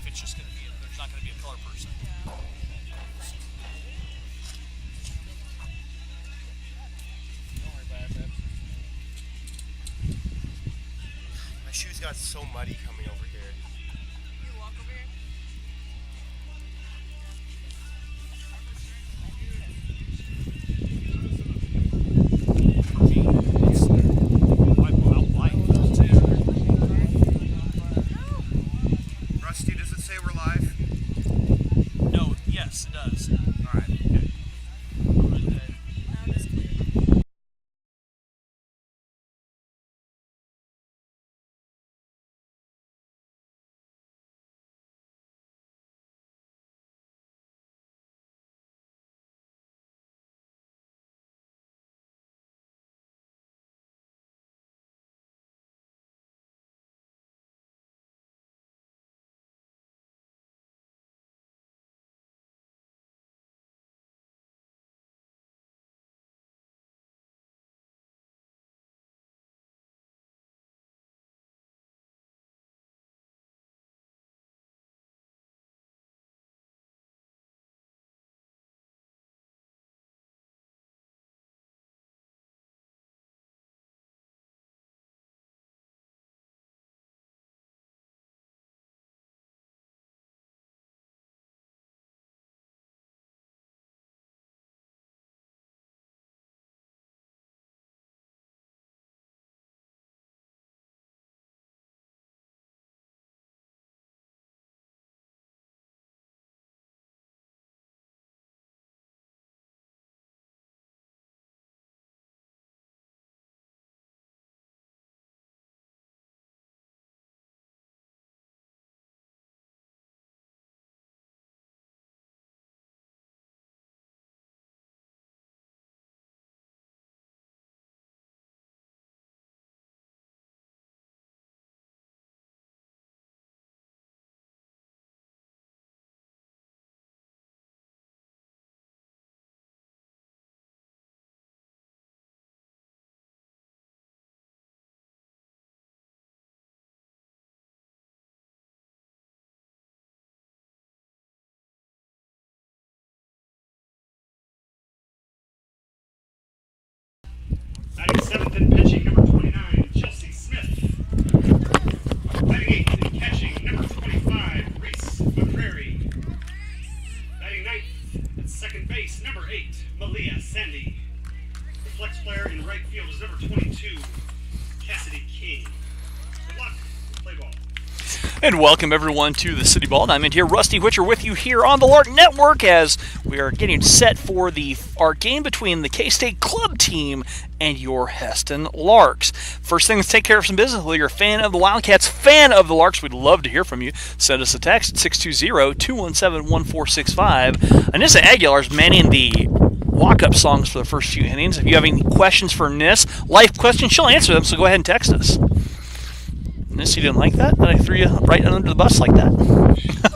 it's just going to be, there's not going to be a color person. My shoes got so muddy coming over here. You walk over here? Rusty, does it say we're live? No, yes, it does. Alright. Okay. Now it is clear. Batting seventh and pitching, number 29, Chelsea Smith. Batting eighth and catching, number 25, Reese McCrary. Batting ninth at second base, number 8, Malia Sandy. The flex player in right field is number 22, Cassidy King. Good luck. Play ball. And welcome everyone to the City Ball. I'm in here, Rusty Witcher, with you here on the Lark Network as we are getting set for our game between the K-State Club team and your Heston Larks. First thing, let's take care of some business. If you're a fan of the Wildcats, fan of the Larks, we'd love to hear from you. Send us a text at 620-217-1465. Anissa Aguilar is manning the walk-up songs for the first few innings. If you have any questions for Nis, life questions, she'll answer them, so go ahead and text us. Nis, you didn't like that? That I threw you right under the bus like that?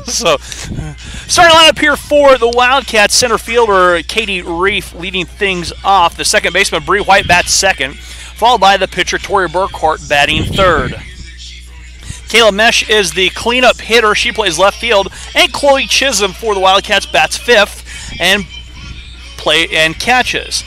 So, starting lineup here for the Wildcats, center fielder Katie Reef leading things off. The second baseman, Bree White, bats second, followed by the pitcher, Tori Burkhart, batting third. Kayla Mesh is the cleanup hitter. She plays left field. And Chloe Chisholm for the Wildcats bats fifth and catches.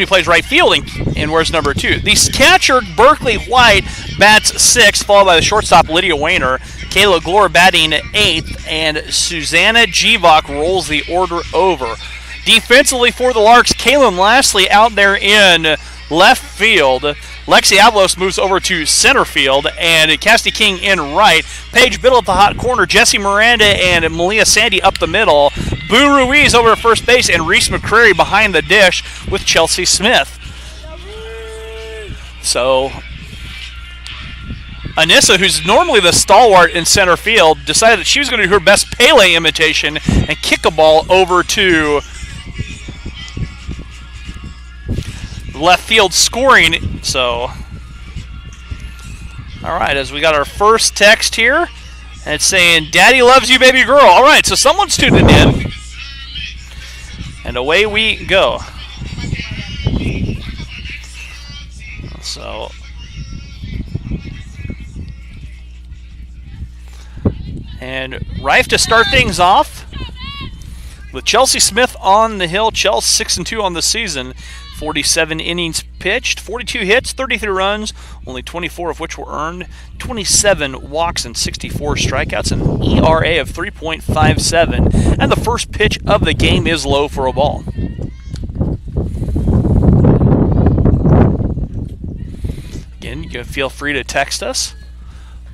Plays right field and wears number 2. The catcher, Berkeley White, bats sixth, followed by the shortstop, Lydia Wayner. Kayla Glore batting eighth, and Susanna Givok rolls the order over. Defensively for the Larks, Kaylin Lastly out there in left field. Lexi Avalos moves over to center field, and Cassidy King in right. Paige Biddle at the hot corner. Jessie Miranda and Malia Sandy up the middle. Boo Ruiz over at first base, and Reese McCrary behind the dish with Chelsea Smith. So, Anissa, who's normally the stalwart in center field, decided that she was going to do her best Pele imitation and kick a ball over to left field scoring. So, all right, as we got our first text here, and it's saying, "Daddy loves you, baby girl." All right, so someone's tuning in. And away we go. So, And Rife to start things off with Chelsea Smith on the hill. Chelsea 6-2 on the season. 47 innings pitched, 42 hits, 33 runs, only 24 of which were earned, 27 walks and 64 strikeouts, an ERA of 3.57, and the first pitch of the game is low for a ball. Again, you can feel free to text us.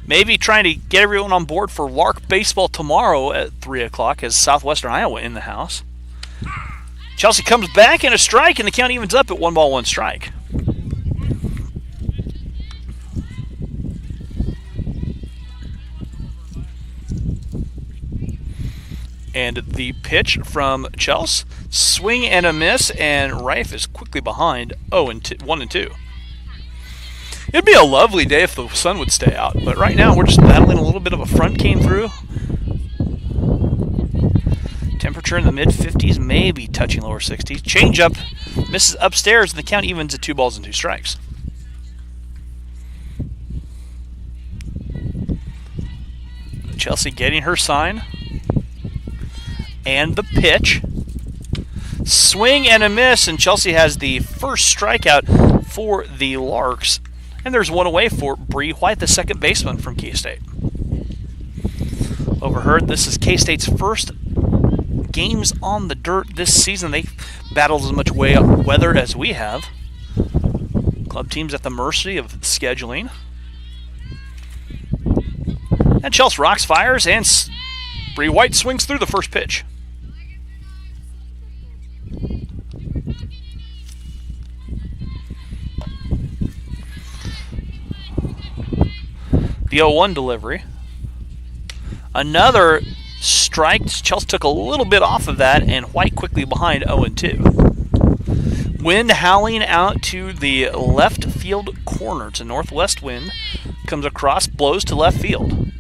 Maybe trying to get everyone on board for Lark Baseball tomorrow at 3 o'clock as Southwestern Iowa in the house. Chelsea comes back in a strike, and the count evens up at 1-1 strike. And the pitch from Chelsea, swing and a miss, and Rife is quickly behind 1-2. It'd be a lovely day if the sun would stay out, but right now we're just battling a little bit of a front came through. Temperature in the mid-50s, maybe touching lower 60s. Changeup misses upstairs, and the count evens at 2-2 strikes. Chelsea getting her sign. And the pitch. Swing and a miss, and Chelsea has the first strikeout for the Larks. And there's one away for Bree White, the second baseman from K-State. Overheard, this is K-State's first games on the dirt this season. They battled as much weather as we have. Club teams at the mercy of scheduling. And Chelsea rocks, fires, and Bree White swings through the first pitch. The 0-1 delivery. Another strike. Chelsea took a little bit off of that, and White quickly behind 0-2. Wind howling out to the left field corner. It's a northwest wind. Comes across, blows to left field.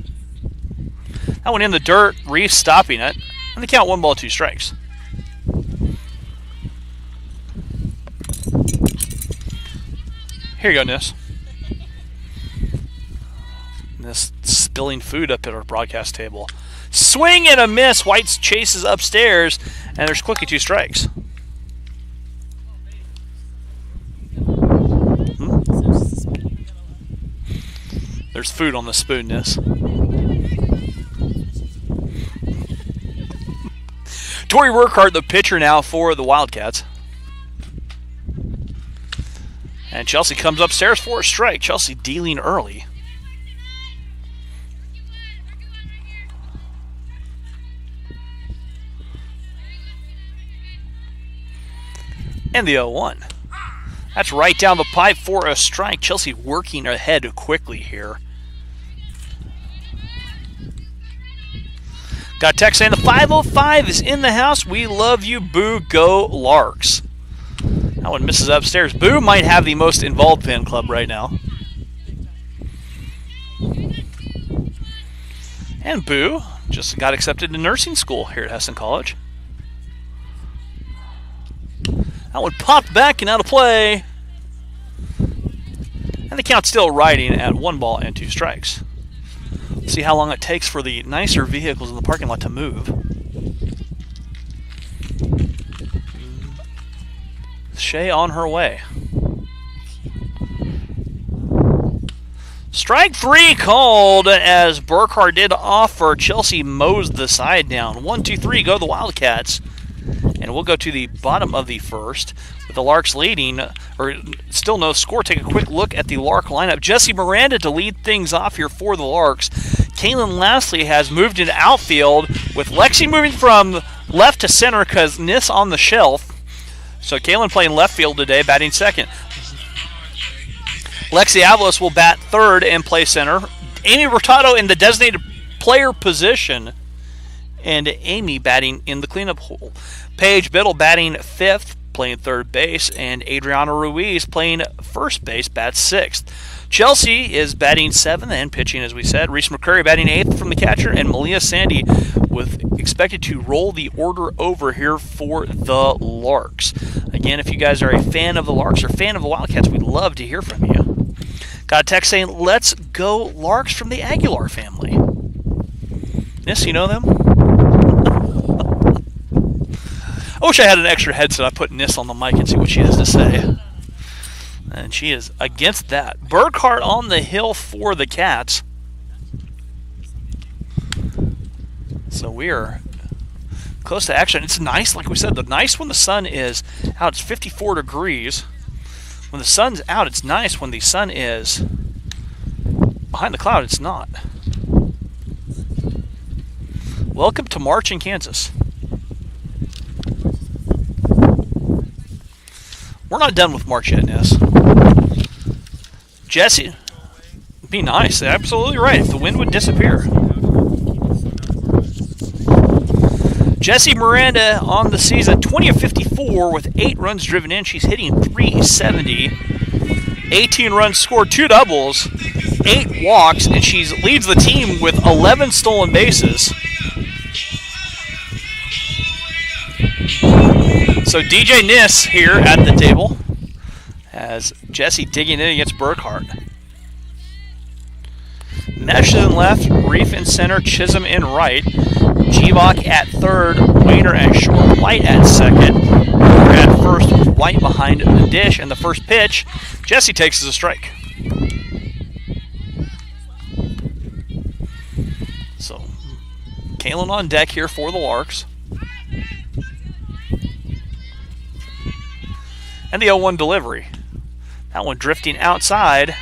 That one in the dirt. Reese stopping it. And the count 1-2 strikes. Here you go, Nis. This spilling food up at our broadcast table. Swing and a miss. White chases upstairs, and there's quickly 2 strikes. There's food on the spoon, Nis. Tori Workhart, the pitcher now for the Wildcats. And Chelsea comes upstairs for a strike. Chelsea dealing early. And the 0-1. That's right down the pipe for a strike. Chelsea working ahead quickly here. Got a text saying the 505 is in the house. We love you, Boo. Go Larks. That one misses upstairs. Boo might have the most involved fan club right now. And Boo just got accepted to nursing school here at Hessen College. That one popped back and out of play. And the count's still riding at 1-2 strikes. See how long it takes for the nicer vehicles in the parking lot to move. Shea on her way. Strike 3 called as Burkhart did offer. Chelsea mows the side down. 1-2-3 go the Wildcats. And we'll go to the bottom of the first with the Larks leading, or still no score. Take a quick look at the Lark lineup. Jesse Miranda to lead things off here for the Larks. Kaylin Lastly has moved into outfield with Lexi moving from left to center because Nis on the shelf. So Kaylin playing left field today, batting second. Lexi Avalos will bat third and play center. Amy Hurtado in the designated player position. And Amy batting in the cleanup hole. Paige Biddle batting fifth, playing third base, and Adriana Ruiz playing first base, bats sixth. Chelsea is batting seventh and pitching, as we said. Reese McCurry batting eighth from the catcher, and Malia Sandy expected to roll the order over here for the Larks. Again, if you guys are a fan of the Larks or fan of the Wildcats, we'd love to hear from you. Got a text saying, "Let's go Larks" from the Aguilar family. Nis, you know them? I wish I had an extra headset. I'd put Nis on the mic and see what she has to say. And she is against that. Burkhart on the hill for the Cats. So we are close to action. It's nice, like we said, nice when the sun is out. It's 54 degrees. When the sun's out, it's nice. When the sun is behind the cloud, it's not. Welcome to March in Kansas. We're not done with March yet, Ness. Jesse, be nice. They're absolutely right. If the wind would disappear. Jesse Miranda on the season, 20 of 54 with 8 runs driven in. She's hitting .370. 18 runs scored, 2 doubles, 8 walks, and she leads the team with 11 stolen bases. So DJ Nis here at the table as Jesse digging in against Burkhart. Mesh in left, Reef in center, Chisholm in right, Givok at third, Wayner at short, White at second, Miller at first with White behind the dish, and the first pitch, Jesse takes as a strike. So, Kalen on deck here for the Larks. And the 0-1 delivery. That one drifting outside.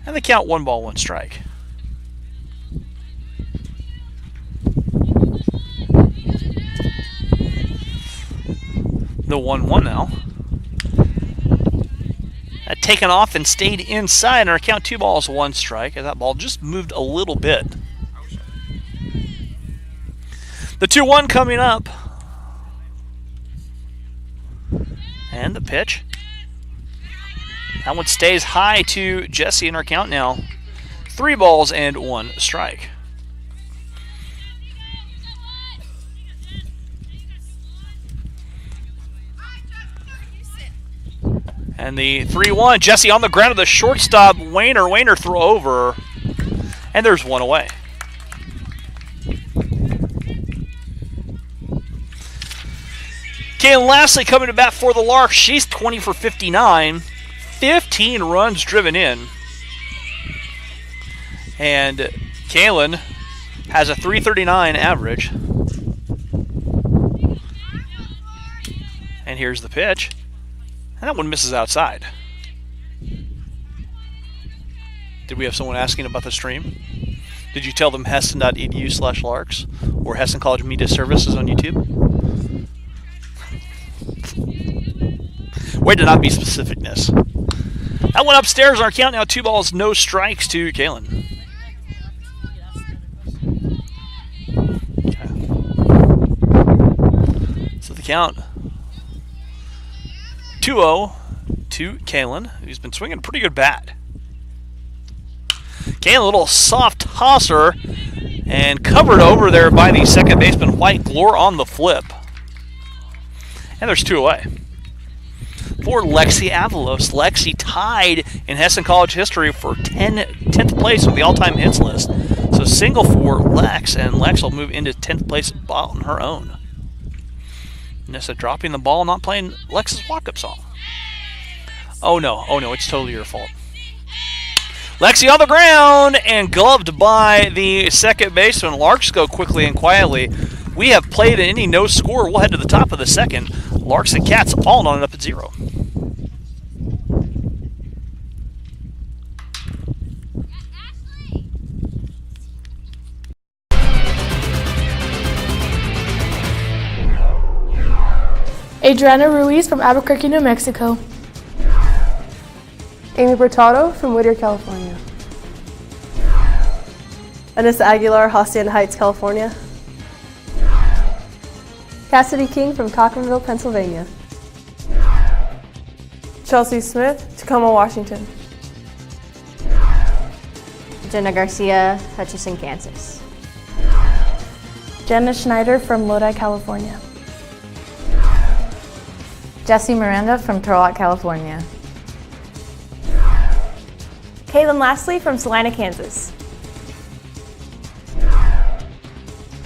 And they count 1 ball, 1 strike. The 1-1 now. That taken off and stayed inside. And our count 2 balls, 1 strike. And that ball just moved a little bit. The 2-1 coming up. And the pitch. That one stays high to Jesse in our count now. 3 balls and 1 strike. And the 3-1. Jesse on the ground of the shortstop. Wayner throw over. And there's 1 away. Kaylin Lastly coming to bat for the Larks. She's 20 for 59. 15 runs driven in. And Kaylin has a .339 average. And here's the pitch. And that one misses outside. Did we have someone asking about the stream? Did you tell them Heston.edu/Larks or Heston College Media Services on YouTube? Way to not be specificness. That went upstairs on our count now. 2 balls, no strikes to Kaylin. Okay. So the count 2-0 to Kaylin, who's been swinging a pretty good bat. Kaylin, a little soft tosser, and covered over there by the second baseman, White. Glore on the flip. And there's 2 away. For Lexi Avalos. Lexi tied in Heston College history for 10th place with the all-time hits list. So single for Lex, and Lex will move into 10th place on her own. Nessa dropping the ball, not playing Lex's walk-up song. Oh no, it's totally your fault. Lexi on the ground and gloved by the second baseman. Larks go quickly and quietly. We have played an inning, no score. We'll head to the top of the second. Larks and Cats all on it up at 0. Adriana Ruiz from Albuquerque, New Mexico. Amy Bertado from Whittier, California. Anissa Aguilar, Hacienda Heights, California. Cassidy King from Cochranville, Pennsylvania. Chelsea Smith, Tacoma, Washington. Jenna Garcia, Hutchinson, Kansas. Jenna Schneider from Lodi, California. Jesse Miranda from Turlock, California. Kaylin Lastly from Salina, Kansas.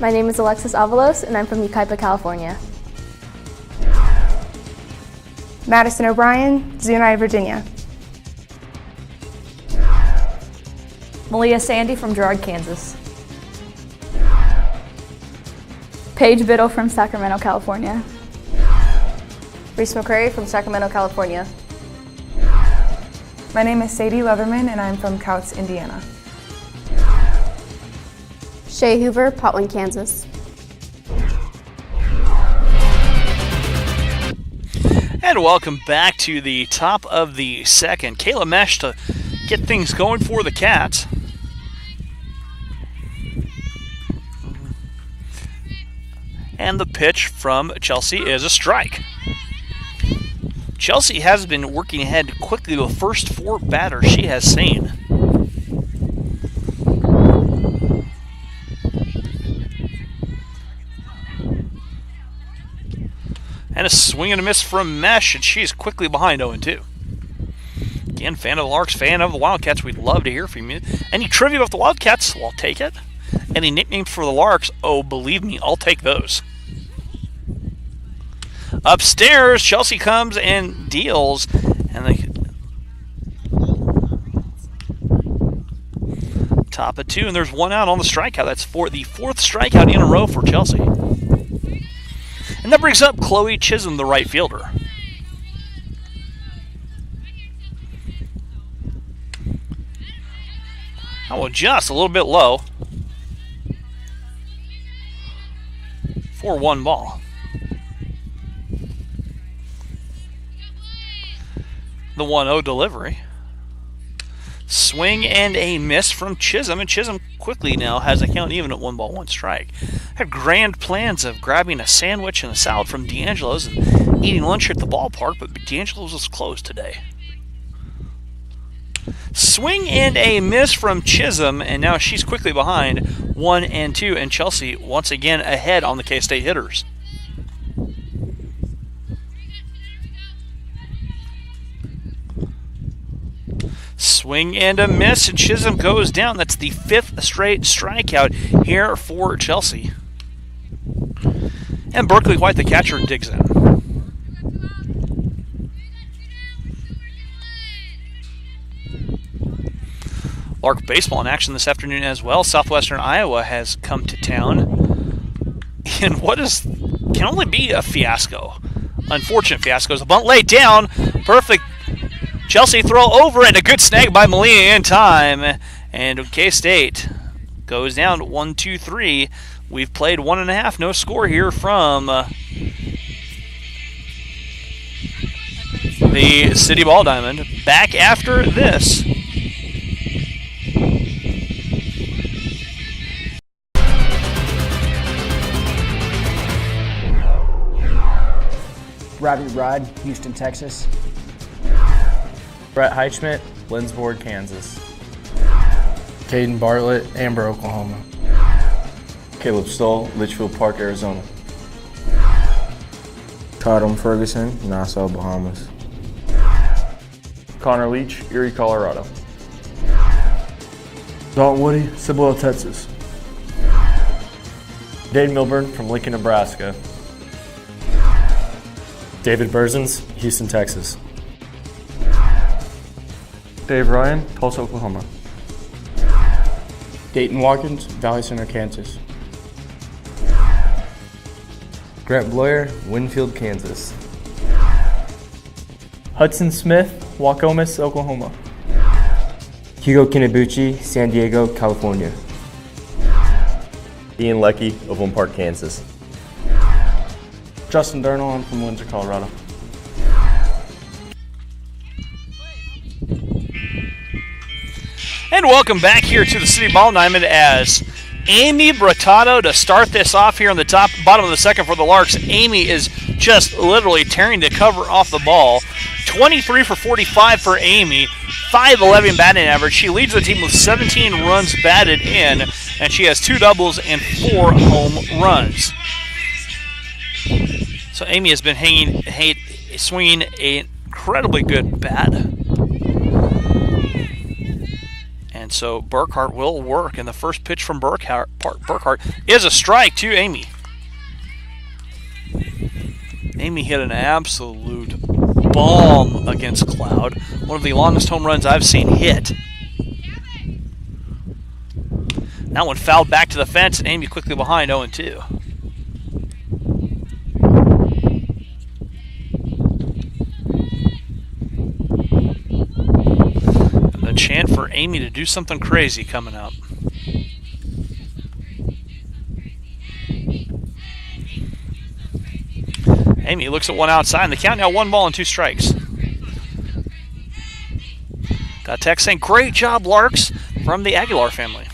My name is Alexis Avalos, and I'm from Yucaipa, California. Madison O'Brien, Zuni, Virginia. Malia Sandy from Girard, Kansas. Paige Biddle from Sacramento, California. Reese McCrary from Sacramento, California. My name is Sadie Leatherman, and I'm from Couts, Indiana. Shay Hoover, Potwin, Kansas. And welcome back to the top of the second. Kayla Mesh to get things going for the Cats. And the pitch from Chelsea is a strike. Chelsea has been working ahead quickly with the first 4 batters she has seen. And a swing and a miss from Mesh, and she's quickly behind 0-2. Again, fan of the Larks, fan of the Wildcats, we'd love to hear from you. Any trivia about the Wildcats? Well, I'll take it. Any nicknames for the Larks? Oh, believe me, I'll take those. Upstairs, Chelsea comes and deals, and they top of 2, and there's 1 out on the strikeout. That's for the 4th strikeout in a row for Chelsea. And that brings up Chloe Chisholm, the right fielder. Oh, just a little bit low. 4-1 ball. The 1-0 delivery. Swing and a miss from Chisholm, and Chisholm quickly now has a count even at 1 ball, 1 strike. Had grand plans of grabbing a sandwich and a salad from D'Angelo's and eating lunch at the ballpark, but D'Angelo's was closed today. Swing and a miss from Chisholm, and now she's quickly behind 1-2, and Chelsea once again ahead on the K-State hitters. Swing and a miss, and Chisholm goes down. That's the 5th straight strikeout here for Chelsea. And Berkeley White, the catcher, digs in. Lark baseball in action this afternoon as well. Southwestern Iowa has come to town in what can only be a fiasco. Unfortunate fiasco. A bunt laid down. Perfect Chelsea throw over, and a good snag by Malia in time. And K-State goes down 1-2-3. We've played 1.5. No score here from the City Ball Diamond. Back after this. Robbie Rod, Houston, Texas. Brett Heichman, Lindsborg, Kansas. Caden Bartlett, Amber, Oklahoma. Caleb Stoll, Litchfield Park, Arizona. Todd Ferguson, Nassau, Bahamas. Connor Leach, Erie, Colorado. Dalton Woody, Cibolo, Texas. Dade Milburn from Lincoln, Nebraska. David Berzins, Houston, Texas. Dave Ryan, Tulsa, Oklahoma. Dayton Watkins, Valley Center, Kansas. Grant Bloyer, Winfield, Kansas. Hudson Smith, Waukomis, Oklahoma. Hugo Kinabuchi, San Diego, California. Ian Leckie of One Park, Kansas. Justin Durnall, I'm from Windsor, Colorado. And welcome back here to the City Ball Diamond as Amy Bratato to start this off here on the bottom of the second for the Larks. Amy is just literally tearing the cover off the ball. 23 for 45 for Amy, 511 batting average. She leads the team with 17 runs batted in, and she has 2 doubles and 4 home runs. So Amy has been swinging an incredibly good bat. And And so Burkhart will work, and the first pitch from Burkhart is a strike to Amy. Amy hit an absolute bomb against Cloud. One of the longest home runs I've seen hit. That one fouled back to the fence, and Amy quickly behind 0-2. And the chant for Amy to do something crazy coming up. Amy looks at one outside, and the count now 1-2 strikes. Got text saying, great job, Larks, from the Aguilar family.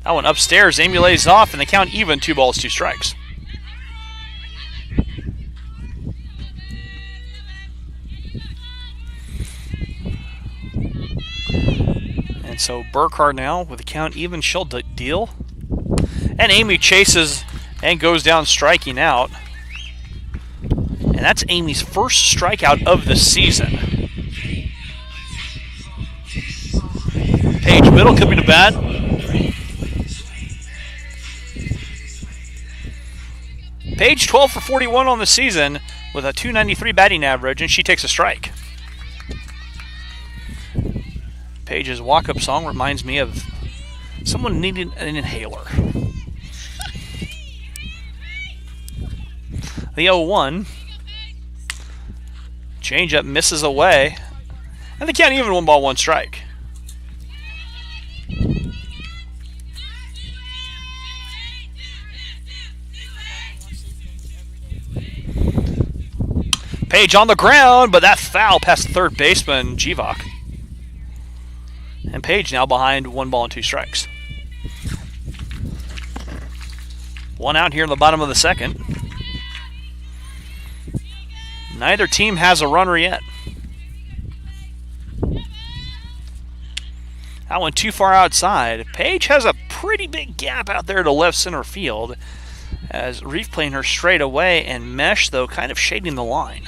That one upstairs, Amy lays off, and the count even, 2-2 strikes. And so Burkhart now, with the count even, she'll deal. And Amy chases and goes down striking out. And that's Amy's first strikeout of the season. Paige Middle coming to bat. Paige 12 for 41 on the season with a .293 batting average, and she takes a strike. Paige's walk-up song reminds me of someone needing an inhaler. The 0-1. Changeup misses away. And the count even, 1-1 strike. Paige on the ground, but that foul past third baseman, Jivak. And Paige now behind 1-2 strikes. One out here in the bottom of the second. Neither team has a runner yet. That one too far outside. Paige has a pretty big gap out there to left center field, as Reef playing her straight away, and Mesh, though, kind of shading the line.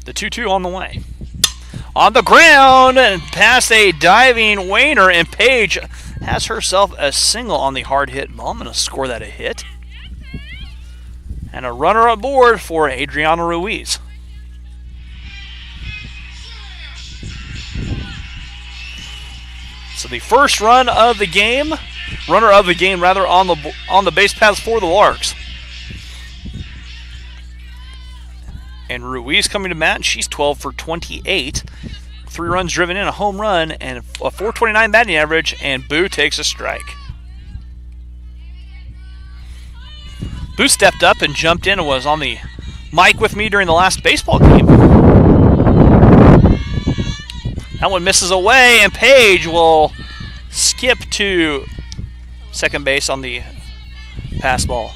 The 2-2 on the way. On the ground and past a diving Wainer, and Paige has herself a single on the hard hit ball. I'm going to score that a hit. And a runner aboard for Adriana Ruiz. So the first runner of the game, on the base paths for the Larks. And Ruiz coming to bat, she's 12 for 28. 3 runs driven in, a home run, and a .429 batting average, and Boo takes a strike. Boo stepped up and jumped in and was on the mic with me during the last baseball game. That one misses away, and Paige will skip to second base on the pass ball.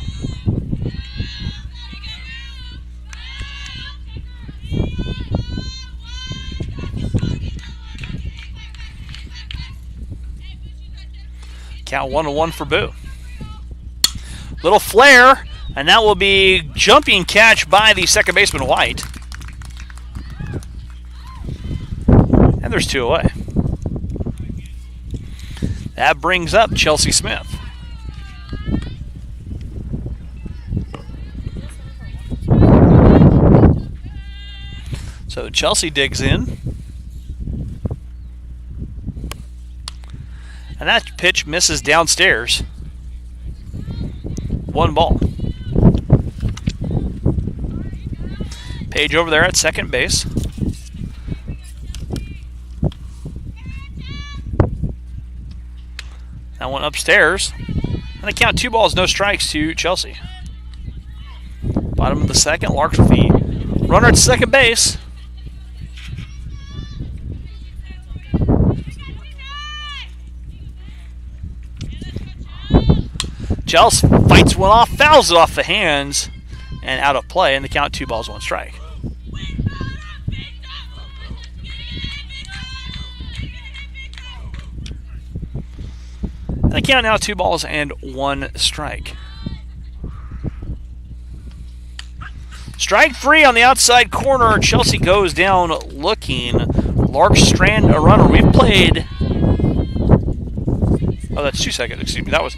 Count 1-1 for Boo. Little flare, and that will be jumping catch by the second baseman White. And there's 2 away. That brings up Chelsea Smith. So Chelsea digs in. And that pitch misses downstairs. 1 ball. Paige over there at second base. That one upstairs. And they count 2 balls, no strikes to Chelsea. Bottom of the second, Larks with the runner at second base. Chelsea fights one off, fouls it off the hands, and out of play, and the count 2 balls, 1 strike. And the count now 2 balls and 1 strike. Strike 3 on the outside corner. Chelsea goes down looking. Larks strand a runner. We've played... Oh, that's 2 seconds. Excuse me. That was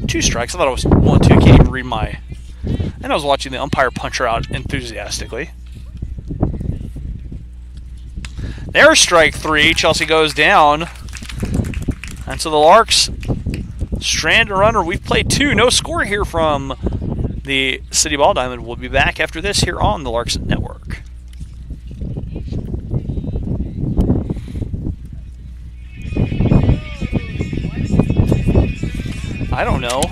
2 strikes. I thought it was 1, 2. Can't even read my... And I was watching the umpire punch her out enthusiastically. There's strike 3. Chelsea goes down. And so the Larks strand a runner. We've played 2. No score here from the City Ball Diamond. We'll be back after this here on the Larks Network. I don't know.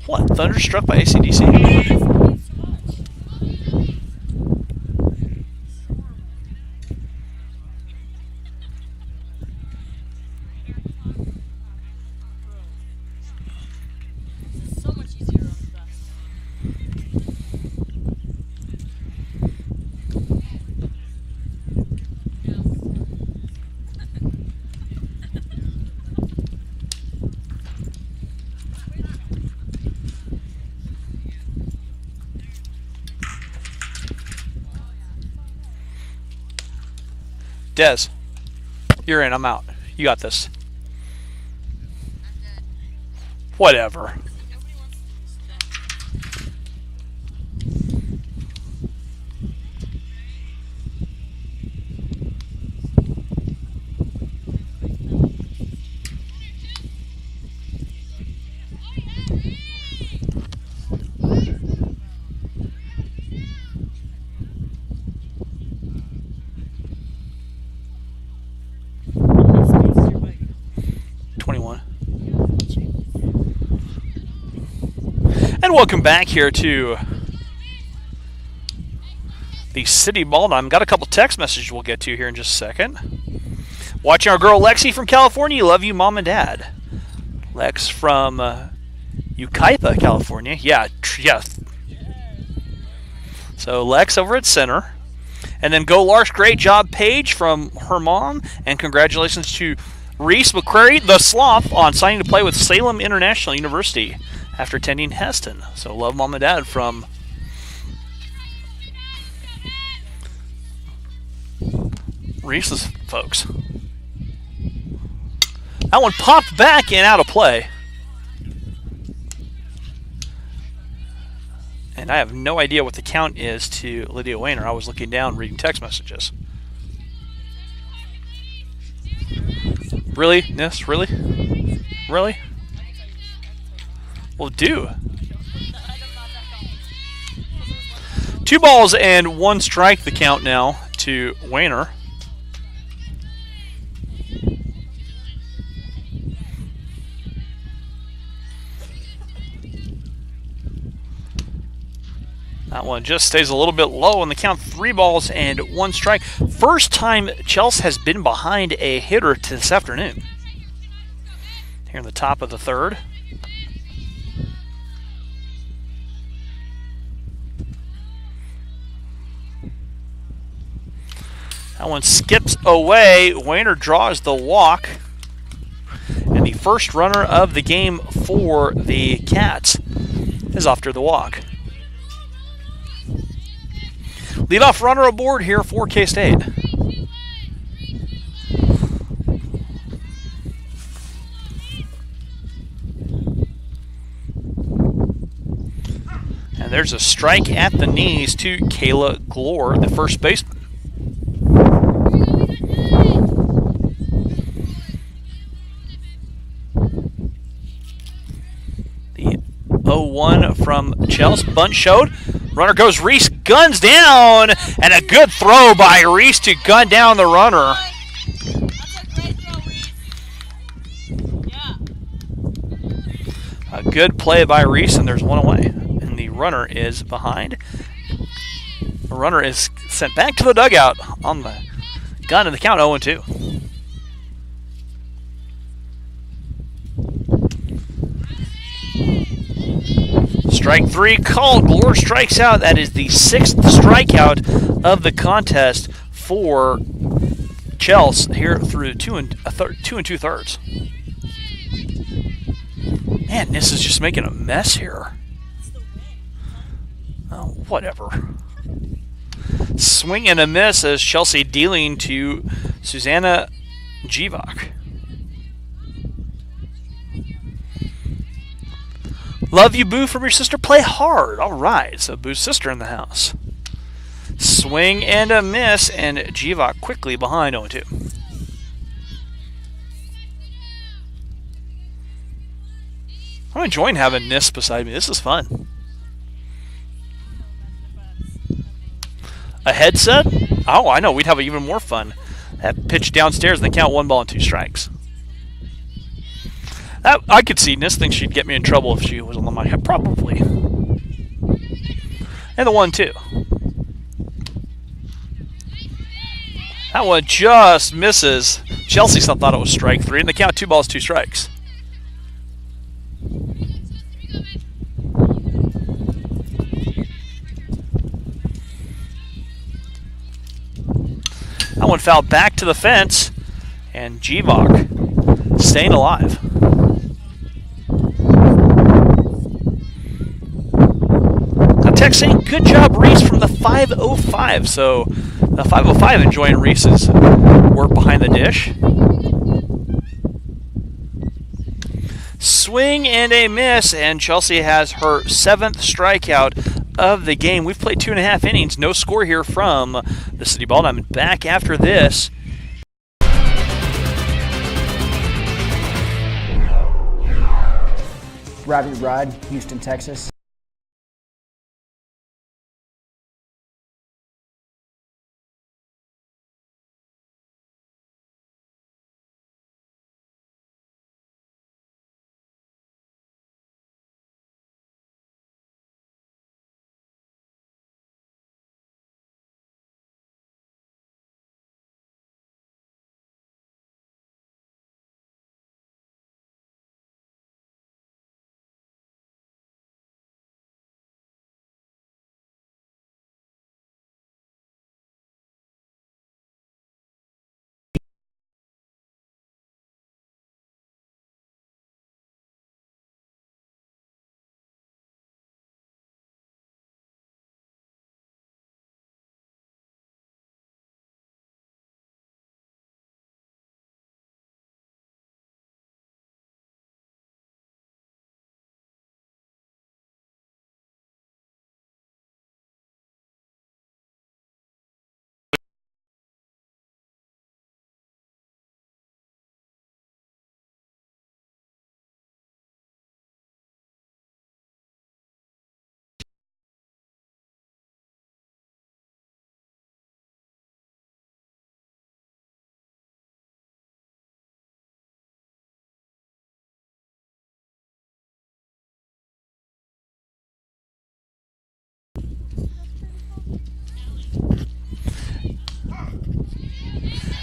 What? Thunderstruck by AC/DC? Des, you're in. I'm out. You got this. Whatever. And welcome back here to the City Ball Diamond. Got a couple text messages we'll get to here in just a second. Watching our girl Lexi from California. Love you, Mom and Dad. Lex from Yucaipa, California. Yeah. So Lex over at center. And then Go Larks, great job, Paige from her mom. And congratulations to Reese McCrary, the Sloth, on signing to play with Salem International University after attending Heston. So love, Mom and Dad from Reese's folks. That one popped back and out of play. And I have no idea what the count is to Lydia Wayner. I was looking down reading text messages. Really? Yes, really? Really? Well, do. 2 balls and 1 strike the count now to Wayner. That one just stays a little bit low in the count. 3 balls and 1 strike. First time Chelsea has been behind a hitter this afternoon. Here in the top of the 3rd. That one skips away. Wayner draws the walk. And the first runner of the game for the Cats is off to the walk. Leadoff runner aboard here for K-State. And there's a strike at the knees to Kayla Glore, the first baseman. The 0-1 from Chelsea. Bunt showed. Runner goes, Reese guns down, and a good throw by Reese to gun down the runner. A good play by Reese, and there's 1 away. And the runner is behind. The runner is sent back to the dugout on the gun, and the count 0-2. Strike 3 called. Glore strikes out. That is the 6th strikeout of the contest for Chelsea here through 2 2/3. Man, this is just making a mess here. Oh, whatever. Swing and a miss as Chelsea dealing to Susanna Jivak. Love you, Boo, from your sister. Play hard. All right, so Boo's sister in the house. Swing and a miss, and Jivak quickly behind 0-2. I'm enjoying having Nis beside me. This is fun. A headset? Oh, I know. We'd have even more fun. That pitch downstairs and they count 1 ball and 2 strikes. I could see Nis thinks she'd get me in trouble if she was on the mic. Probably. And the 1-2. That one just misses. Chelsea thought it was strike 3, and they count 2 balls, 2 strikes. That one fouled back to the fence, and Jivak staying alive. Now text saying, good job, Reese, from the 505. So the 505 enjoying Reese's work behind the dish. Swing and a miss, and Chelsea has her 7th strikeout of the game. We've played 2.5 innings. No score here from the City Ball Diamond. Back after this. Rabbit Rod, Houston, Texas.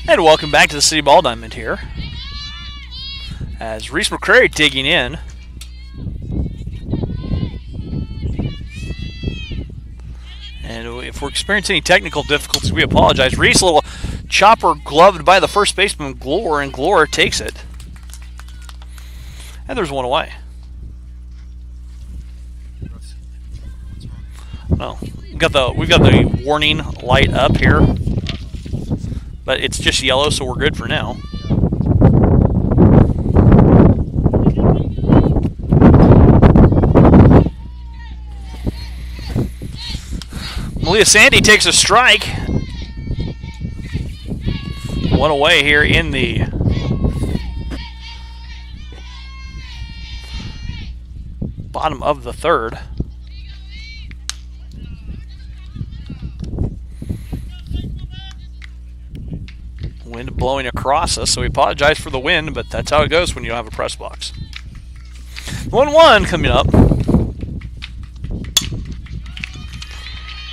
And welcome back to the City Ball Diamond here. As Reese McCrary digging in. And if we're experiencing any technical difficulties, we apologize. Reese, a little chopper gloved by the first baseman, Glore, and Glore takes it. And there's one away. Oh, we've got the warning light up here. But it's just yellow, so we're good for now. Malia Sandy takes a strike. One away here in the bottom of the 3rd. Wind blowing across us, so we apologize for the wind, but that's how it goes when you don't have a press box. 1-1 coming up.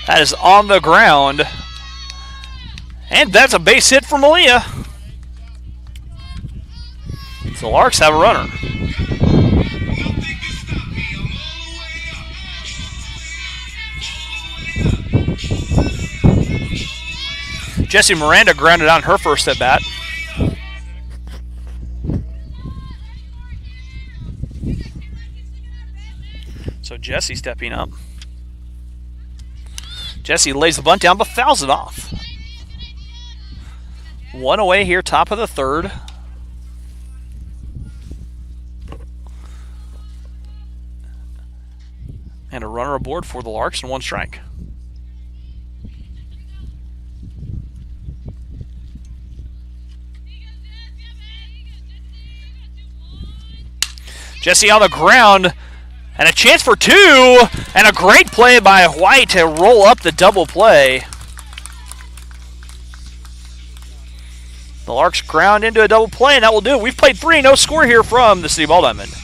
That is on the ground. And that's a base hit for Malia. So Larks have a runner. Jessie Miranda grounded on her first at bat. Jesse stepping up. Jesse lays the bunt down but fouls it off. 1 away here, top of the third. And a runner aboard for the Larks and 1 strike. Jesse on the ground, and a chance for 2, and a great play by White to roll up the double play. The Larks ground into a double play, and that will do it. We've played 3, no score here from the City Ball Diamond.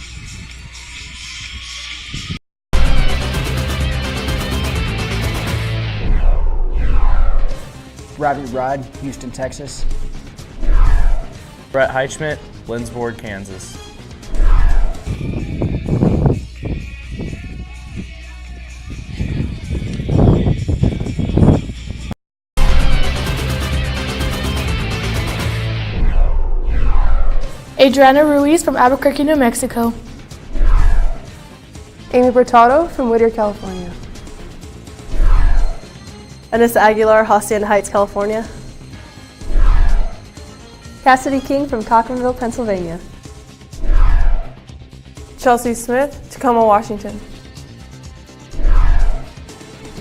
Rabbit Rod, Houston, Texas. Brett Heichman, Lindsborg, Kansas. Adriana Ruiz from Albuquerque, New Mexico. Amy Bertado from Whittier, California. Anissa Aguilar, Hacienda Heights, California. Cassidy King from Cochranville, Pennsylvania. Chelsea Smith, Tacoma, Washington.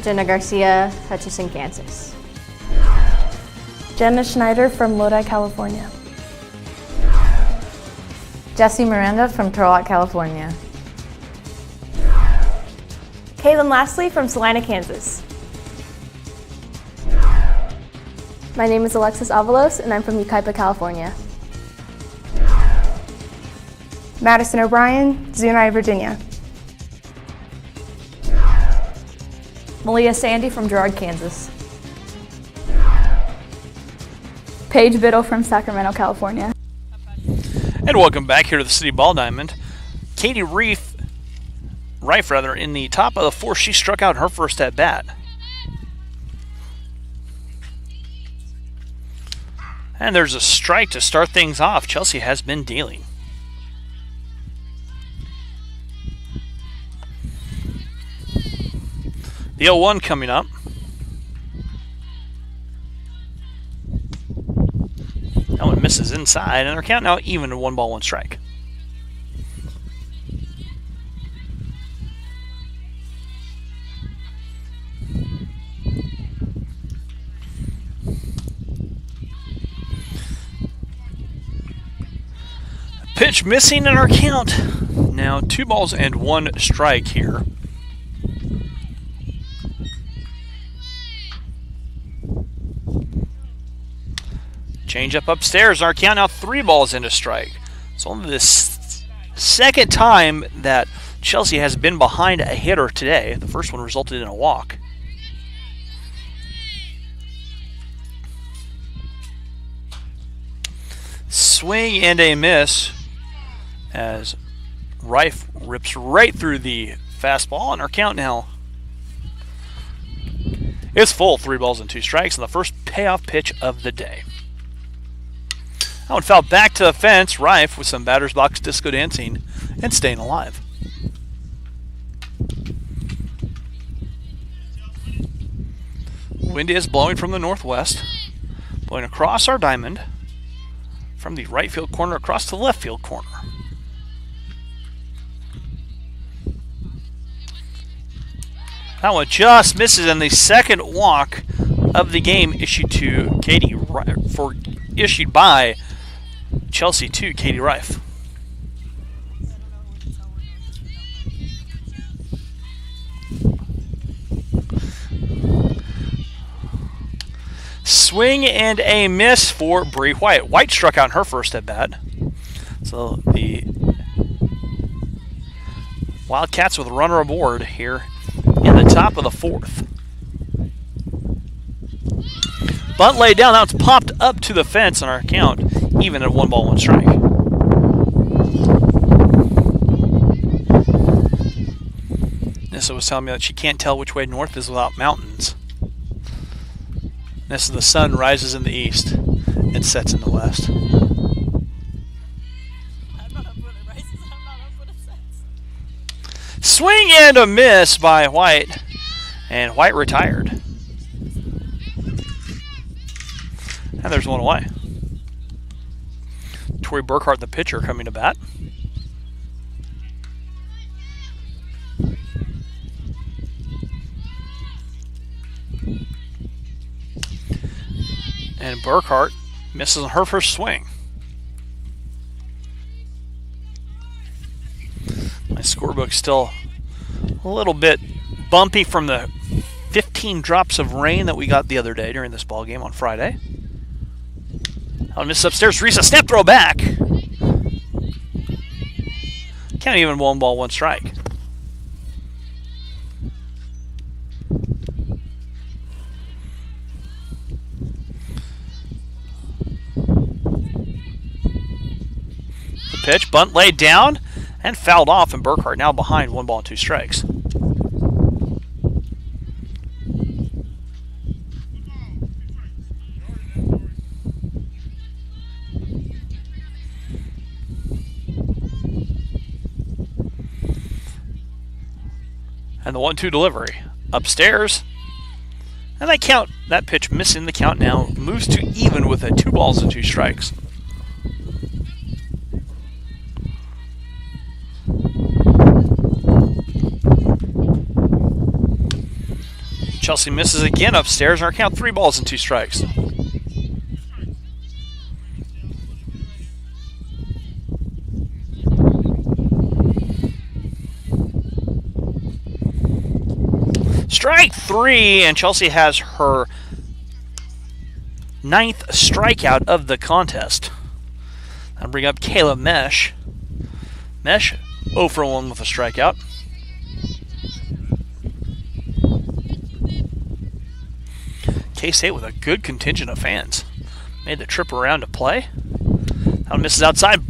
Jenna Garcia, Hutchinson, Kansas. Jenna Schneider from Lodi, California. Jesse Miranda from Turlock, California. Kaylin Lastly from Salina, Kansas. My name is Alexis Avalos, and I'm from Yucaipa, California. Madison O'Brien, Zuni, Virginia. Malia Sandy from Girard, Kansas. Paige Biddle from Sacramento, California. And welcome back here to the City Ball Diamond. Katie Rife in the top of the 4th. She struck out in her first at bat. And there's a strike to start things off. Chelsea has been dealing. The 0-1 coming up. That one misses inside, and they're counting out even to 1 ball, 1 strike. Pitch missing in our count. Now 2 balls and 1 strike here. Change up upstairs. Our count now 3 balls and a strike. It's only the second time that Chelsea has been behind a hitter today. The first one resulted in a walk. Swing and a miss as Rife rips right through the fastball, and our count now is full. 3 balls and 2 strikes on the first payoff pitch of the day. That one fouled back to the fence. Rife with some batter's box disco dancing and staying alive. Wind is blowing from the northwest, blowing across our diamond from the right field corner across to the left field corner. That one just misses, and the second walk of the game issued to issued by Chelsea to Katie Rife. Swing and a miss for Bree White. White struck out in her first at bat. So the Wildcats with a runner aboard here in the top of the 4th. Bunt laid down. Now it's popped up to the fence on our count, even at 1 ball, 1 strike. Nissa was telling me that she can't tell which way north is without mountains. Nissa, the sun rises in the east and sets in the west. swing and a miss by White. And White retired. And there's one away. Tori Burkhart, the pitcher, coming to bat. And Burkhart misses on her first swing. My scorebook's still a little bit bumpy from the 15 drops of rain that we got the other day during this ball game on Friday. I'll miss upstairs. Risa snap throw back. Can't even 1 ball, 1 strike. The pitch, bunt laid down and fouled off, and Burkhart now behind 1 ball and 2 strikes. And the 1-2 delivery upstairs. And that pitch missing the count now moves to even with a 2 balls and 2 strikes. Chelsea misses again upstairs, and our count 3 balls and 2 strikes. Strike 3, and Chelsea has her 9th strikeout of the contest. I'll bring up Kayla Mesh. Mesh 0 for 1 with a strikeout. K-State with a good contingent of fans. Made the trip around to play. Now misses outside.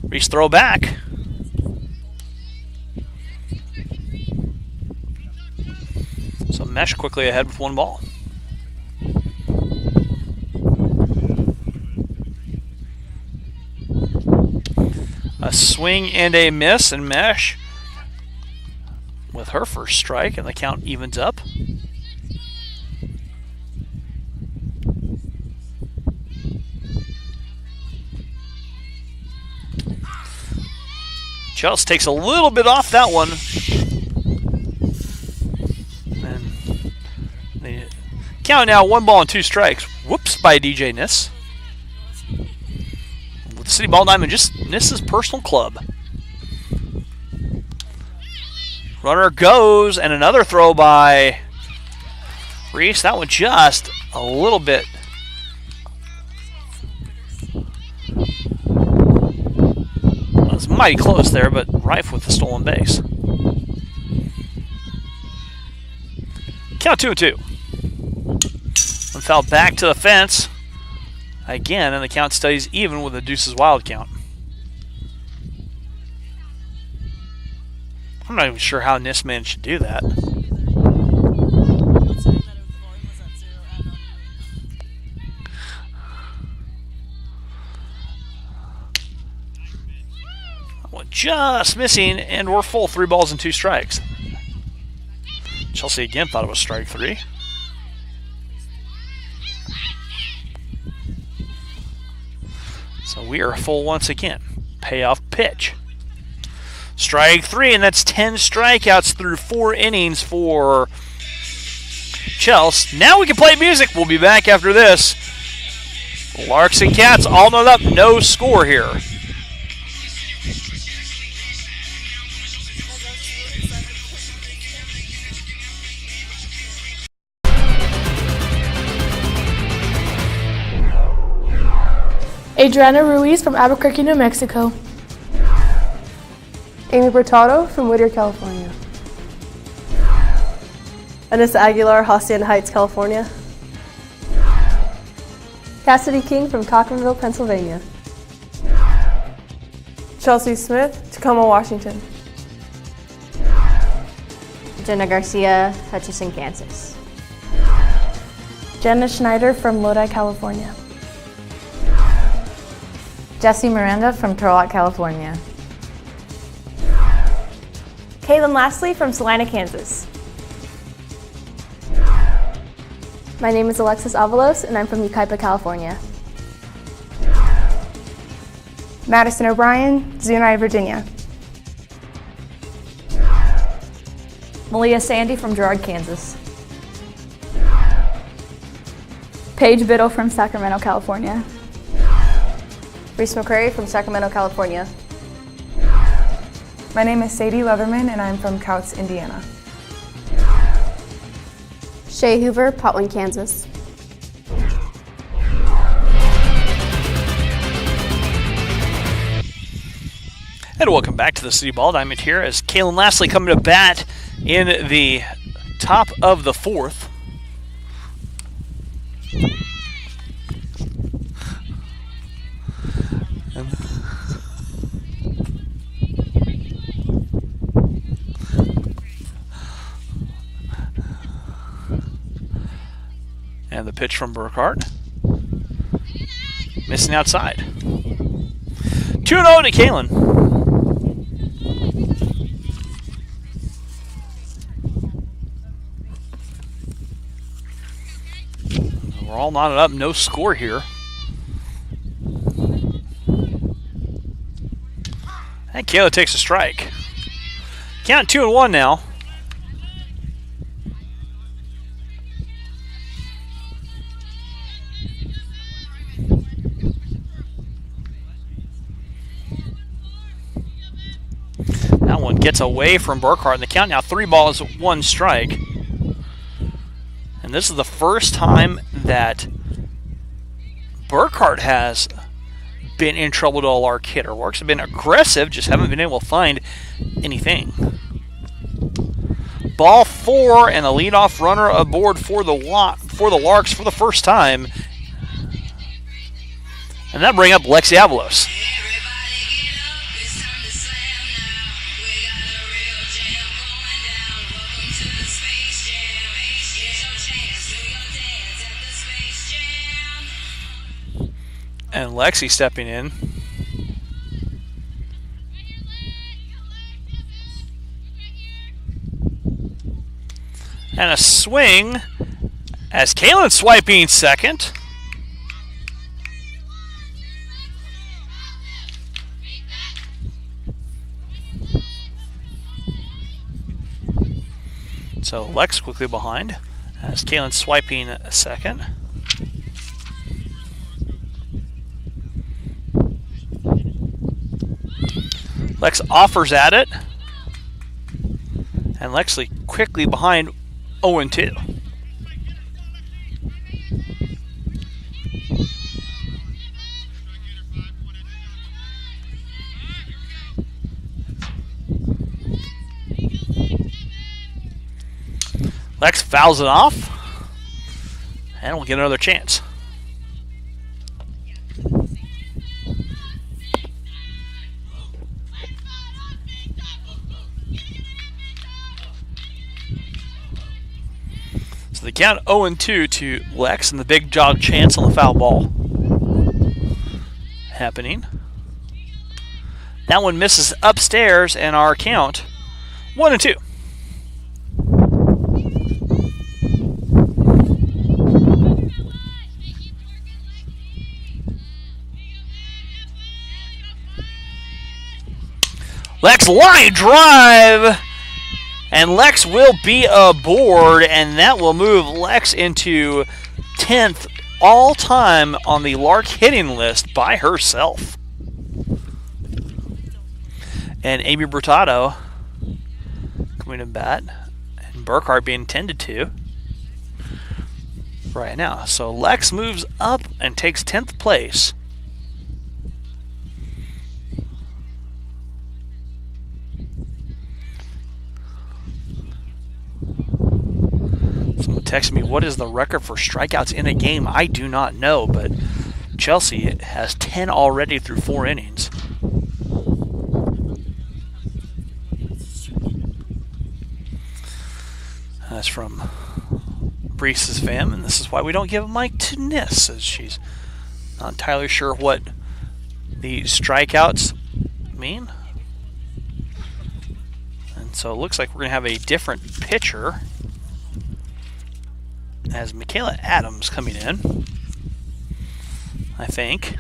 Reese throw back. So Mesh quickly ahead with 1 ball. A swing and a miss, and Mesh with her first strike, and the count evens up. Chelsea takes a little bit off that one. And the count now 1 ball and 2 strikes. Whoops by DJ Niss. With City Ball Diamond, just Niss's personal club. Runner goes, and another throw by Reese. That one just a little bit. It was mighty close there, but rife with the stolen base. Count 2-2. One foul back to the fence. Again, and the count stays even with the deuces wild count. I'm not even sure how Niss managed to do that. One just missing, and we're full 3 balls and 2 strikes. Chelsea again thought it was strike 3. So we are full once again. Payoff pitch. Strike 3, and that's 10 strikeouts through 4 innings for Chelsea. Now we can play music. We'll be back after this. Larks and Cats all knotted up. No score here. Adriana Ruiz from Albuquerque, New Mexico. Amy Bertado from Whittier, California. Anissa Aguilar, Hacienda Heights, California. Cassidy King from Cochranville, Pennsylvania. Chelsea Smith, Tacoma, Washington. Jenna Garcia, Hutchinson, Kansas. Jenna Schneider from Lodi, California. Jessie Miranda from Turlock, California. Kaylin Lastly from Salina, Kansas. My name is Alexis Avalos, and I'm from Yucaipa, California. Madison O'Brien, Zuni, Virginia. Malia Sandy from Girard, Kansas. Paige Biddle from Sacramento, California. Reese McCrary from Sacramento, California. My name is Sadie Leatherman, and I'm from Couts, Indiana. Shay Hoover, Potwin, Kansas. And welcome back to the City Ball Diamond here as Kaylin Lastly coming to bat in the top of the fourth. And the pitch from Burkhart. Missing outside. 2-0 to Kaylin. We're all knotted up, no score here. And Kaylin takes a strike. Count 2-1 now. That one gets away from Burkhart in the count. Now 3 balls, 1 strike. And this is the first time that Burkhart has been in trouble to a Lark hitter. Larks have been aggressive, just haven't been able to find anything. Ball 4 and a leadoff runner aboard for the Larks for the first time. And that brings up Lexi Avalos. And Lexi stepping in. And a swing as Kaylin swiping second. So Lex quickly behind as Kaylin swiping second. Lex offers at it, and Lexley quickly behind 0-2. Lex fouls it off, and we'll get another chance. So the count 0-2 to Lex, and the big jog chance on the foul ball happening. That one misses upstairs, and our count 1-2. Lex line drive, and Lex will be aboard, and that will move Lex into 10th all-time on the Lark hitting list by herself. And Amy Brutato coming to bat, and Burkhart being tended to right now. So Lex moves up and takes 10th place. Someone texted me, what is the record for strikeouts in a game? I do not know, but Chelsea has 10 already through 4 innings. That's from Bree's fam, and this is why we don't give a mic to Nis, as she's not entirely sure what the strikeouts mean. And So it looks like we're going to have a different pitcher as Michaela Adams coming in, I think.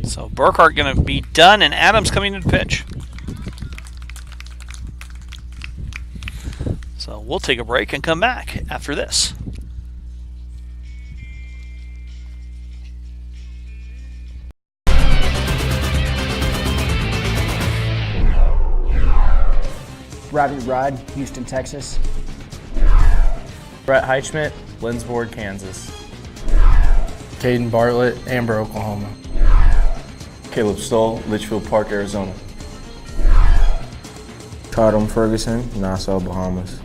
So Burkhart going to be done, and Adams coming in to pitch. So we'll take a break and come back after this. Robbie Rod, Houston, Texas. Brett Heichman, Lindsborg, Kansas. Caden Bartlett, Amber, Oklahoma. Caleb Stoll, Litchfield Park, Arizona. Tatum Ferguson, Nassau, Bahamas.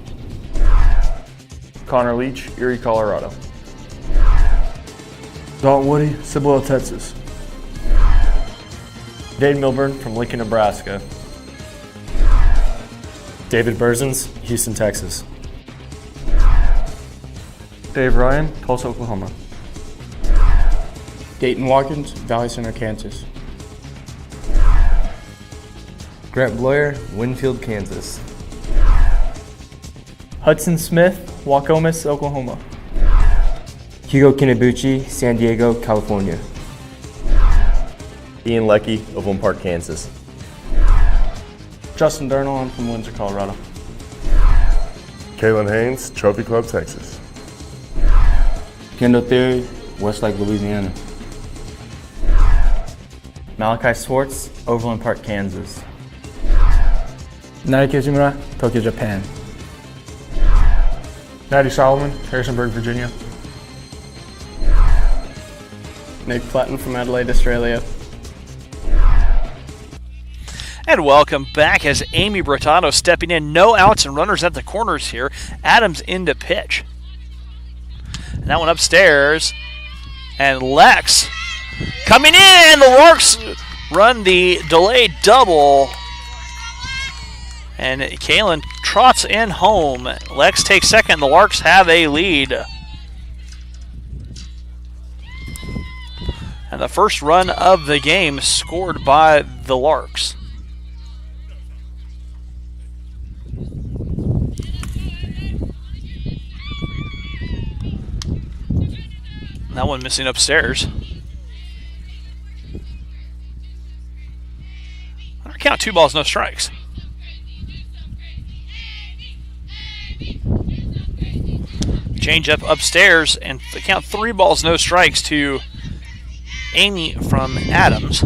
Connor Leach, Erie, Colorado. Dalton Woody, Cibolo, Texas. Dave Milburn from Lincoln, Nebraska. David Berzins, Houston, Texas. Dave Ryan, Tulsa, Oklahoma. Dayton Watkins, Valley Center, Kansas. Grant Bloyer, Winfield, Kansas. Hudson Smith, Waukomis, Oklahoma. Hugo Kinabuchi, San Diego, California. Ian Leckie of One Park, Kansas. Justin Durnall, I'm from Windsor, Colorado. Kalen Haynes, Trophy Club, Texas. Kendall Theory, Westlake, Louisiana. Malachi Swartz, Overland Park, Kansas. Naoki Kizumura, Tokyo, Japan. Natty Solomon, Harrisonburg, Virginia. Nick Platten from Adelaide, Australia. And welcome back as Amy Brotano stepping in. No outs and runners at the corners here. Adams in to pitch. And that one upstairs. And Lex coming in. The Larks run the delayed double. And Kalen trots in home. Lex takes second. The Larks have a lead. And the first run of the game scored by the Larks. That one missing upstairs. On our count, 2 balls, no strikes. Change up upstairs and count 3 balls, no strikes to Amy from Adams.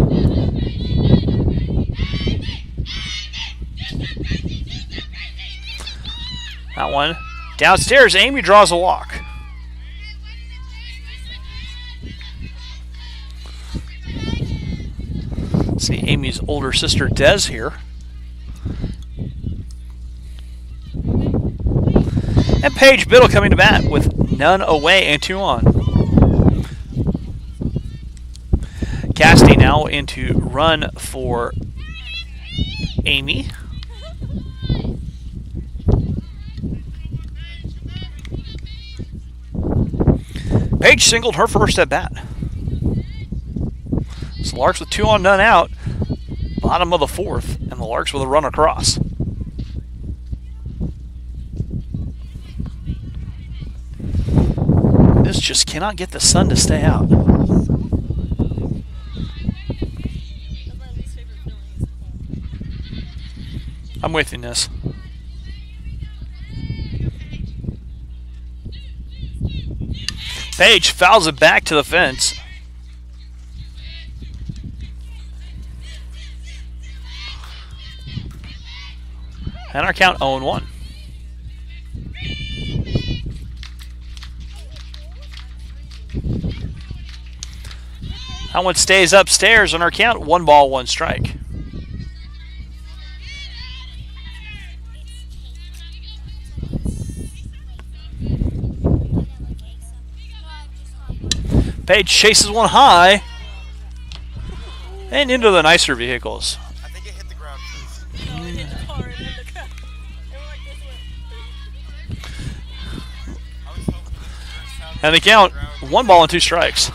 That one downstairs, Amy draws a walk. See Amy's older sister Des here. And Paige Biddle coming to bat with none away and 2 on. Casty now into run for Amy. Paige singled her first at bat. So Larks with 2 on, none out. Bottom of the 4th, and the Larks with a run across. This just cannot get the sun to stay out. I'm with you, Nis. Paige fouls it back to the fence. And our count 0-1. That one stays upstairs on our count. 1 ball, 1 strike. Paige chases one high and into the nicer vehicles. I think it hit the ground first. No, it hit the car and then the car. It went like this way. And the count, 1 ball and 2 strikes.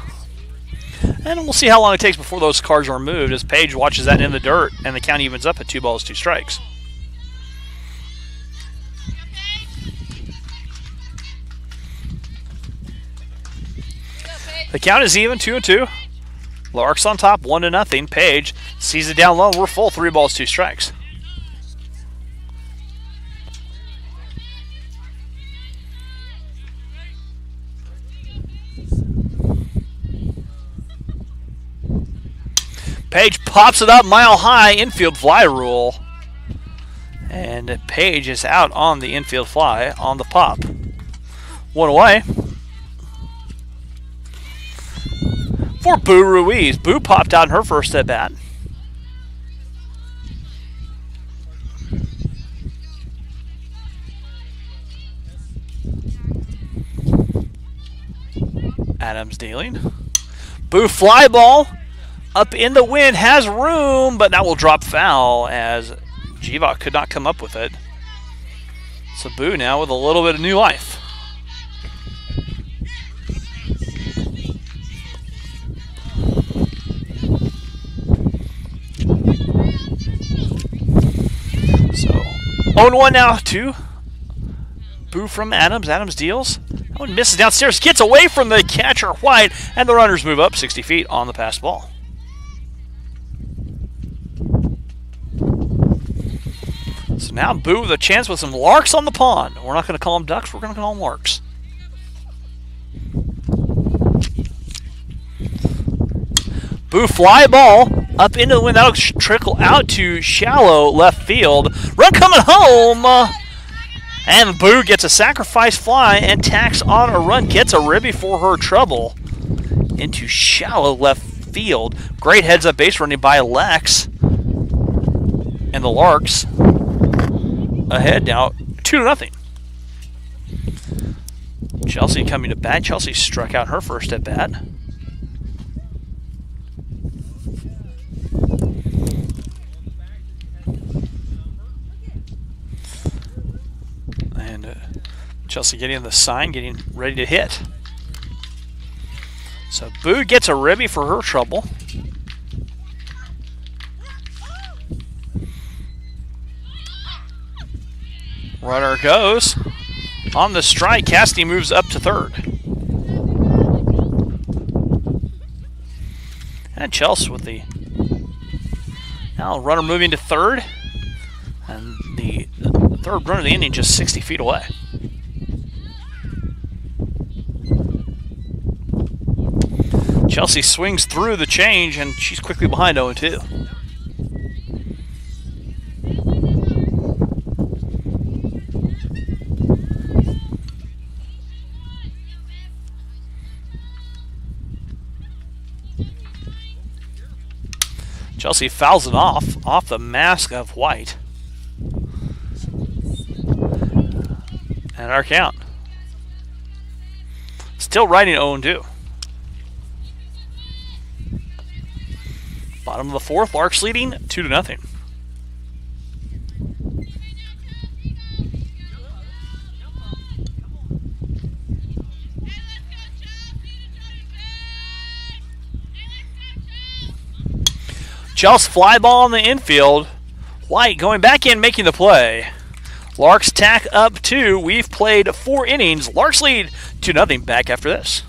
And we'll see how long it takes before those cards are removed as Paige watches that in the dirt, and the count evens up at 2 balls, 2 strikes. The count is even, 2-2. Lark's on top, 1-0. Paige sees it down low. We're full, 3 balls, 2 strikes. Paige pops it up mile high, infield fly rule. And Paige is out on the infield fly on the pop. 1 away. For Boo Ruiz. Boo popped out in her first at bat. Adams dealing. Boo fly ball. Up in the wind, has room, but that will drop foul as Jivak could not come up with it. So Boo now with a little bit of new life. So 0-1 now to Boo from Adams. Adams deals. That one misses downstairs, gets away from the catcher White, and the runners move up 60 feet on the passed ball. So now Boo with a chance with some larks on the pond. We're not going to call them ducks, we're going to call them larks. Boo fly ball up into the wind. That'll trickle out to shallow left field. Run coming home. And Boo gets a sacrifice fly and tacks on a run. Gets a ribby for her trouble into shallow left field. Great heads up base running by Lex. And the Larks ahead now, 2-0. Chelsea coming to bat. Chelsea struck out her first at bat. And Chelsea getting the sign, getting ready to hit. So Boo gets a ribby for her trouble. Runner goes on the strike. Cassidy moves up to third. And Chelsea with the now runner moving to third. And the third runner of the inning just 60 feet away. Chelsea swings through the change and she's quickly behind 0-2. Chelsea fouls it off the mask of White. And our count. Still riding 0-2. Bottom of the fourth, Larks leading 2-0. Chelsea fly ball in the infield. White going back in, making the play. Larks tack up 2. We've played 4 innings. Larks lead 2-0 back after this.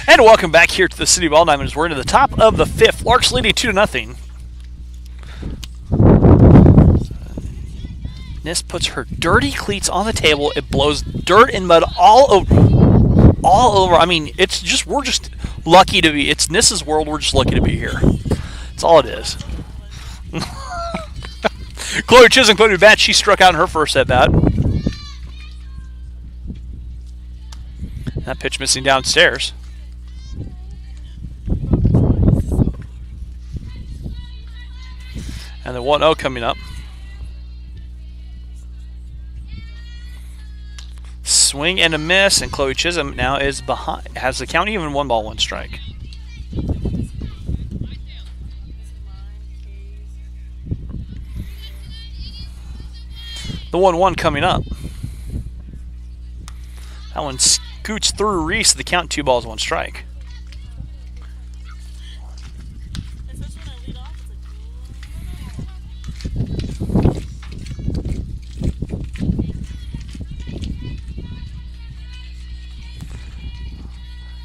And welcome back here to the City Ball Diamonds. We're into the top of the 5th. Larks leading 2-0. Nis puts her dirty cleats on the table. It blows dirt and mud all over. I mean, it's just, we're just lucky to be. It's Nis's world. We're just lucky to be here. That's all it is. Chloe Chisholm put to bat. She struck out in her first at bat. That pitch missing downstairs. And the 1-0 coming up. Swing and a miss, and Chloe Chisholm now is behind. Has the count even, 1 ball, 1 strike. The 1-1 coming up. That one scoots through Reese. The count 2 balls, 1 strike.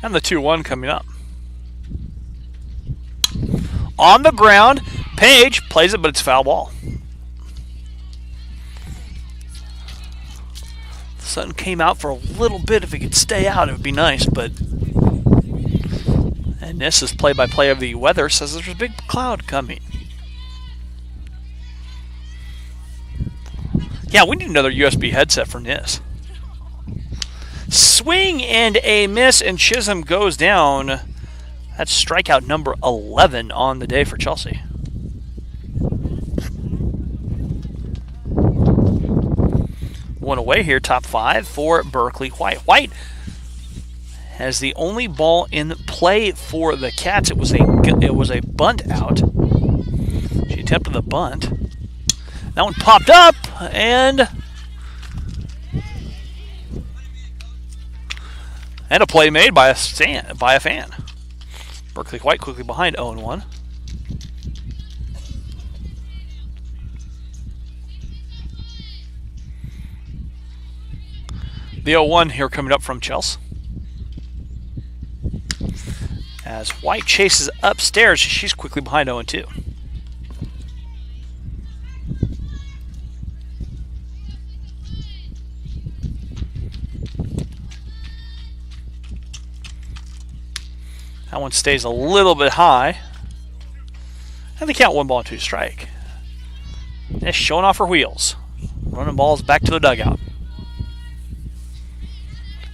And the 2-1 coming up. On the ground, Page plays it, but it's foul ball. The sun came out for a little bit. If it could stay out, it would be nice, but... And this is play-by-play of the weather, says there's a big cloud coming. Yeah, we need another USB headset for Nis. Swing and a miss, and Chisholm goes down. That's strikeout number 11 on the day for Chelsea. One away here, top 5 for Berkeley White. White has the only ball in play for the Cats. It was a bunt out. She attempted the bunt. That one popped up, and a play made by a fan. Berkeley White quickly behind 0-1. The 0-1 here coming up from Chelsea. As White chases upstairs, she's quickly behind 0-2. That one stays a little bit high. And they count 1 ball, 2 strike. Nis showing off her wheels. Running balls back to the dugout.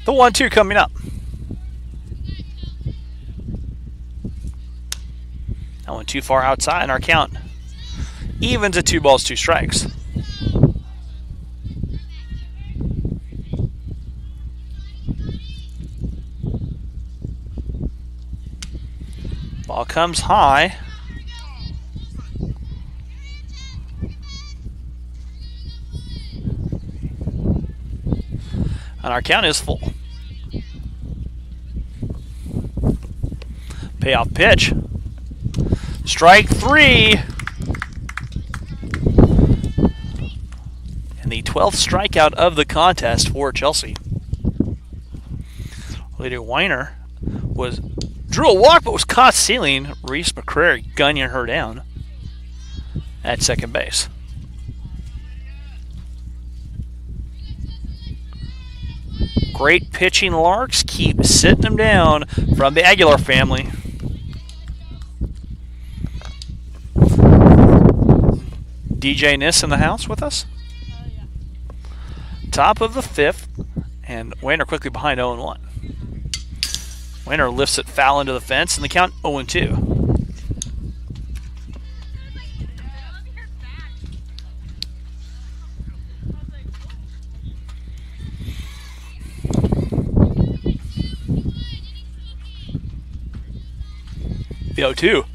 The 1-2 coming up. That one too far outside, and our count evens at 2 balls, 2 strikes. Ball comes high. And our count is full. Payoff pitch. Strike 3. And the 12th strikeout of the contest for Chelsea. Lady Weiner drew a walk but was caught stealing. Reese McCrary gunning her down at second base. Great pitching Larks keep sitting them down from the Aguilar family. DJ Nis in the house with us. Top of the 5th, and Weiner quickly behind 0-1. Weiner lifts it foul into the fence, and the count 0-2. The 0-2.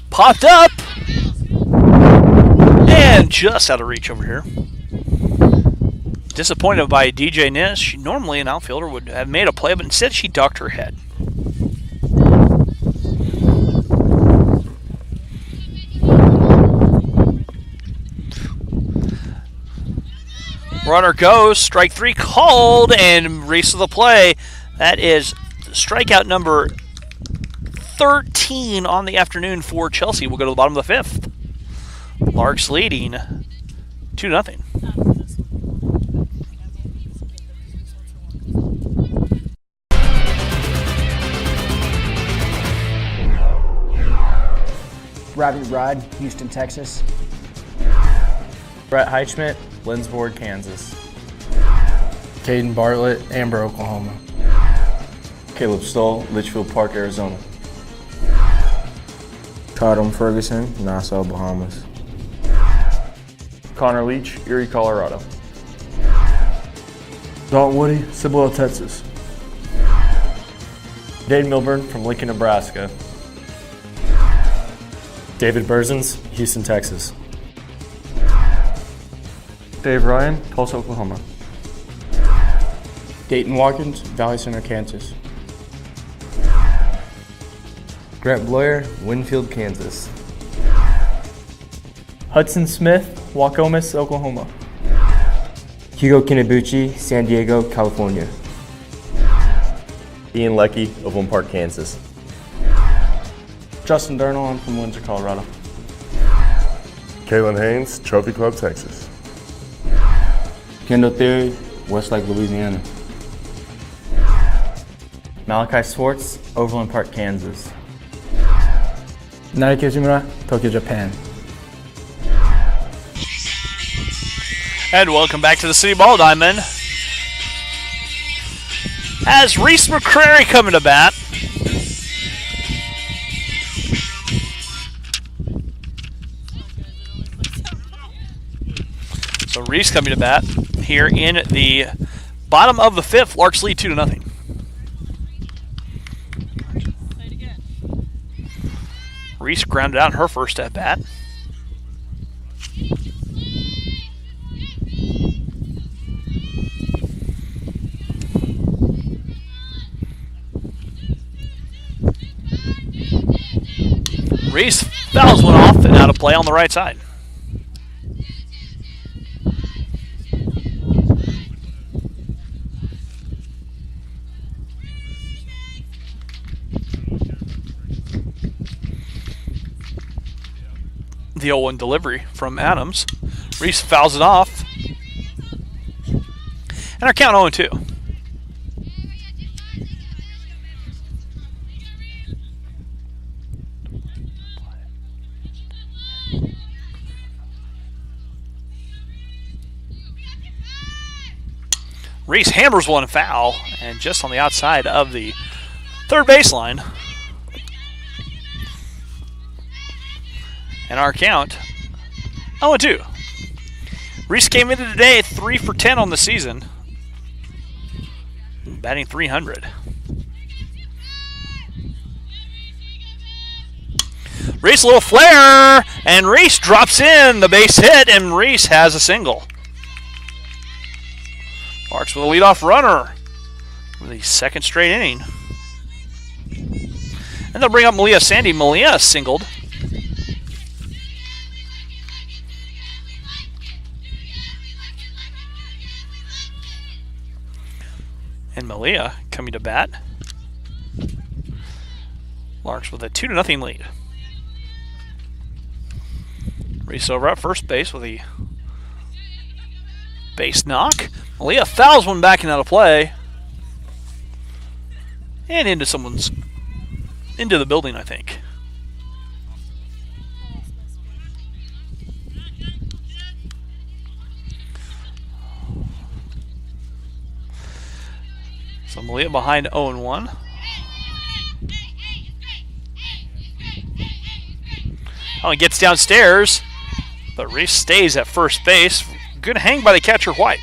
Popped up! And just out of reach over here. Disappointed by DJ Nis. She normally an outfielder would have made a play, but instead she ducked her head. Runner goes, strike 3 called, and race to the play. That is strikeout number 13 on the afternoon for Chelsea. We'll go to the bottom of the 5th. Larks leading 2-0. Rabbit Rod, Houston, Texas. Brett Heichman, Lindsborg, Kansas. Caden Bartlett, Amber, Oklahoma. Caleb Stoll, Litchfield Park, Arizona. Tatum Ferguson, Nassau, Bahamas. Connor Leach, Erie, Colorado. Dalton Woody, Cibolo, Texas. Dade Milburn from Lincoln, Nebraska. David Berzins, Houston, Texas. Dave Ryan, Tulsa, Oklahoma. Dayton Watkins, Valley Center, Kansas. Grant Bloyer, Winfield, Kansas. Hudson Smith, Waukomis, Oklahoma. Hugo Kinabuchi, San Diego, California. Ian Leckie, Overland Park, Kansas. Justin Durnall, I'm from Windsor, Colorado. Kalen Haynes, Trophy Club, Texas. Kendall Theory, Westlake, Louisiana. Malachi Swartz, Overland Park, Kansas. Naoki Izumura, Tokyo, Japan. And welcome back to the City Ball Diamond. As Reese McCrary coming to bat. So Reese coming to bat here in the bottom of the 5th. Larks lead 2-0. Reese grounded out in her first at bat. Reese fouls one off and out of play on the right side. The 0-1 delivery from Adams. Reese fouls it off. And our count 0-2. Reese hammers one foul, and just on the outside of the third baseline. And our count, 0-2. Reese came into today 3 for 10 on the season, batting .300. Reese, a little flare, and Reese drops in the base hit, and Reese has a single. Larks with a leadoff runner for the second straight inning. And they'll bring up Malia Sandy. Malia singled. And Malia coming to bat. Larks with a 2-0 lead. Reese over at first base with a base knock. Malia fouls one back and out of play. And into the building, I think. So Malia behind 0-1. Oh, he gets downstairs, but Reese stays at first base. Good hang by the catcher, White.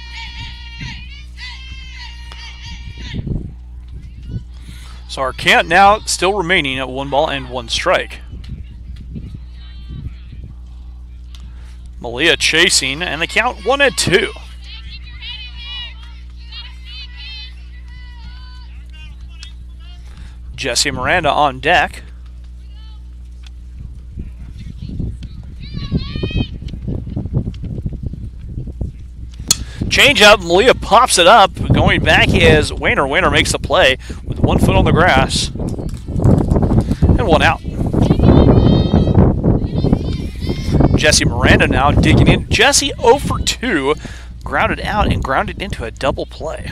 So our count now still remaining at 1 ball and 1 strike. Malia chasing, and the count 1-2. Jesse Miranda on deck. Change up. Malia pops it up. Going back is Wayner. Wayner makes the play with 1 foot on the grass. And 1 out. Jesse Miranda now digging in. Jesse 0 for 2. Grounded out and grounded into a double play.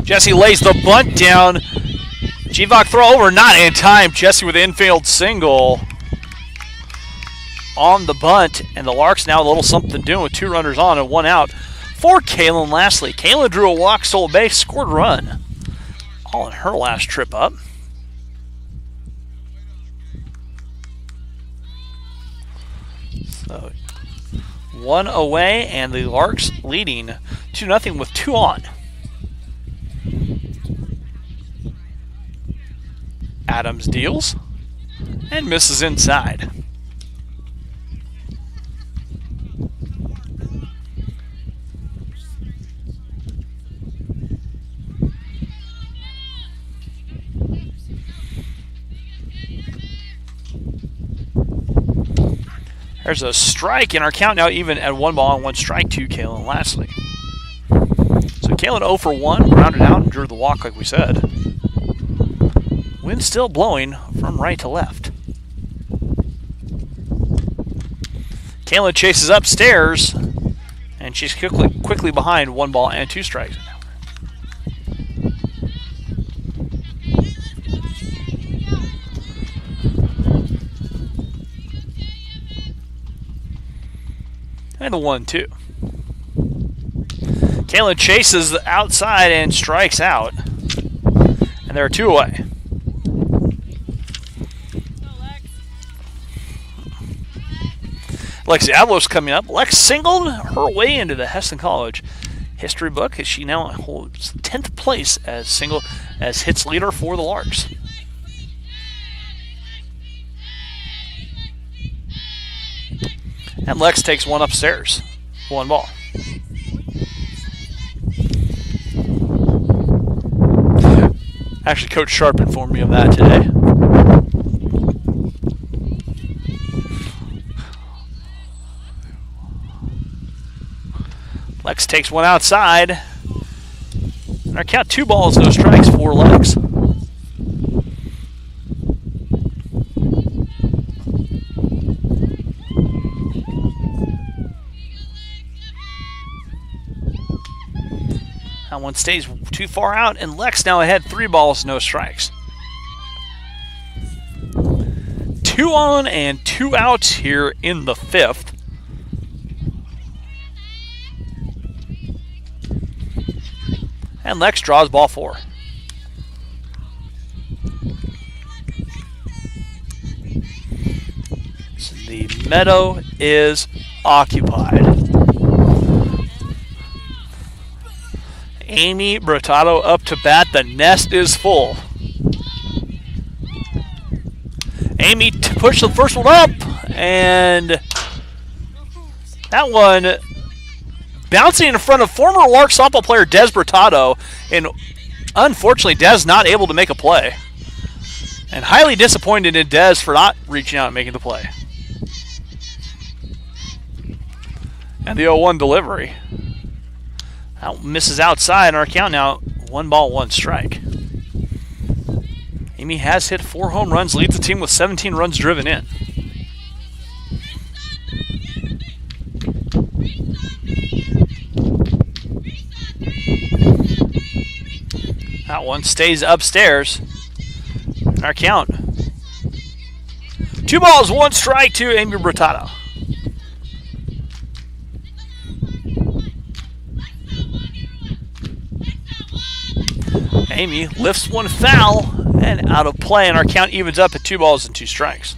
Jesse lays the bunt down. Gvok throw over, not in time. Jesse with the infield single on the bunt, and the Larks now a little something doing with 2 runners on and 1 out for Kaylin Lastly. Kaylin drew a walk, stole a base, scored a run. All in her last trip up. So 1 away, and the Larks leading 2-0 with 2 on. Adams deals and misses inside. There's a strike in our count now, even at 1 ball and 1 strike to Kaylin Lastly. So Kaylin 0 for 1, grounded out and drew the walk like we said. Wind still blowing from right to left. Kaylin chases upstairs, and she's quickly behind 1 ball and 2 strikes. And the 1-2. Kaylin chases the outside and strikes out. And there are 2 away. Lexi Avalos coming up. Lex singled her way into the Hesston College history book as she now holds 10th place as hits leader for the Larks. And Lex takes 1 upstairs. 1 ball. Actually, Coach Sharp informed me of that today. Lex takes 1 outside. And our count 2 balls, no strikes for Lex. That one stays too far out, and Lex now ahead 3 balls, no strikes. 2 on and 2 outs here in the 5th. And Lex draws ball 4. So the meadow is occupied. Amy Bratato up to bat. The nest is full. Amy pushed the first one up, and that one bouncing in front of former Lark softball player Des Bratato, and unfortunately Des not able to make a play. And highly disappointed in Des for not reaching out and making the play. And the 0-1 delivery. That misses outside, and our count now 1 ball, 1 strike. Amy has hit 4 home runs, leads the team with 17 runs driven in. That one stays upstairs. And our count 2 balls, 1 strike to Amy Bratato. Amy lifts 1 foul and out of play, and our count evens up at 2 balls and 2 strikes.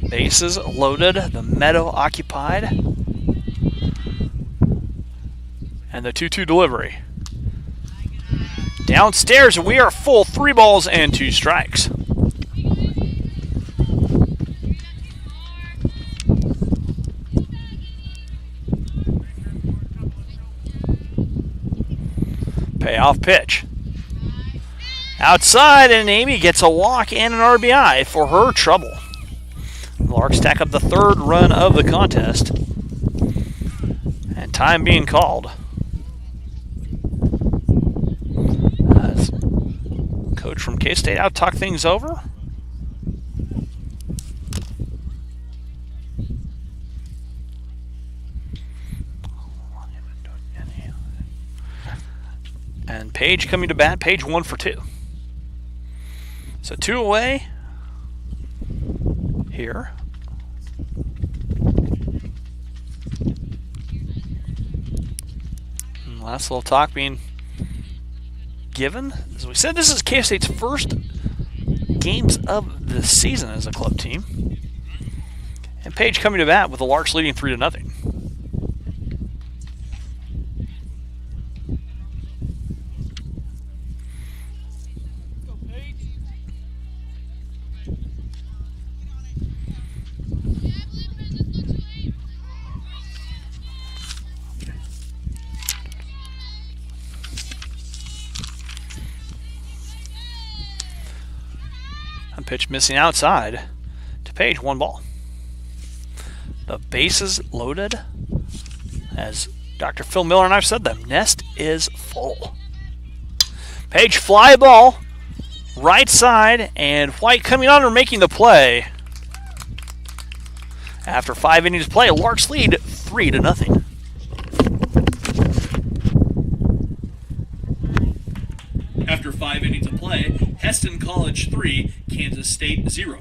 Bases loaded, the meadow occupied, and the 2-2 delivery. Downstairs, we are full, 3 balls and 2 strikes. Payoff pitch. Outside, and Amy gets a walk and an RBI for her trouble. The Larks stack up the third run of the contest. And time being called. As coach from K-State out talk things over. And Page coming to bat. Page 1 for 2. So 2 away here. And last little talk being given. As we said, this is K-State's first games of the season as a club team. And Page coming to bat with the Larks leading 3-0. Pitch missing outside to Page, 1 ball. The bases loaded. As Dr. Phil Miller and I've said, the nest is full. Page fly ball, right side, and White coming on and making the play. After 5 innings play, Larks lead 3-0. After 5 innings of play, Heston College 3, Kansas State 0.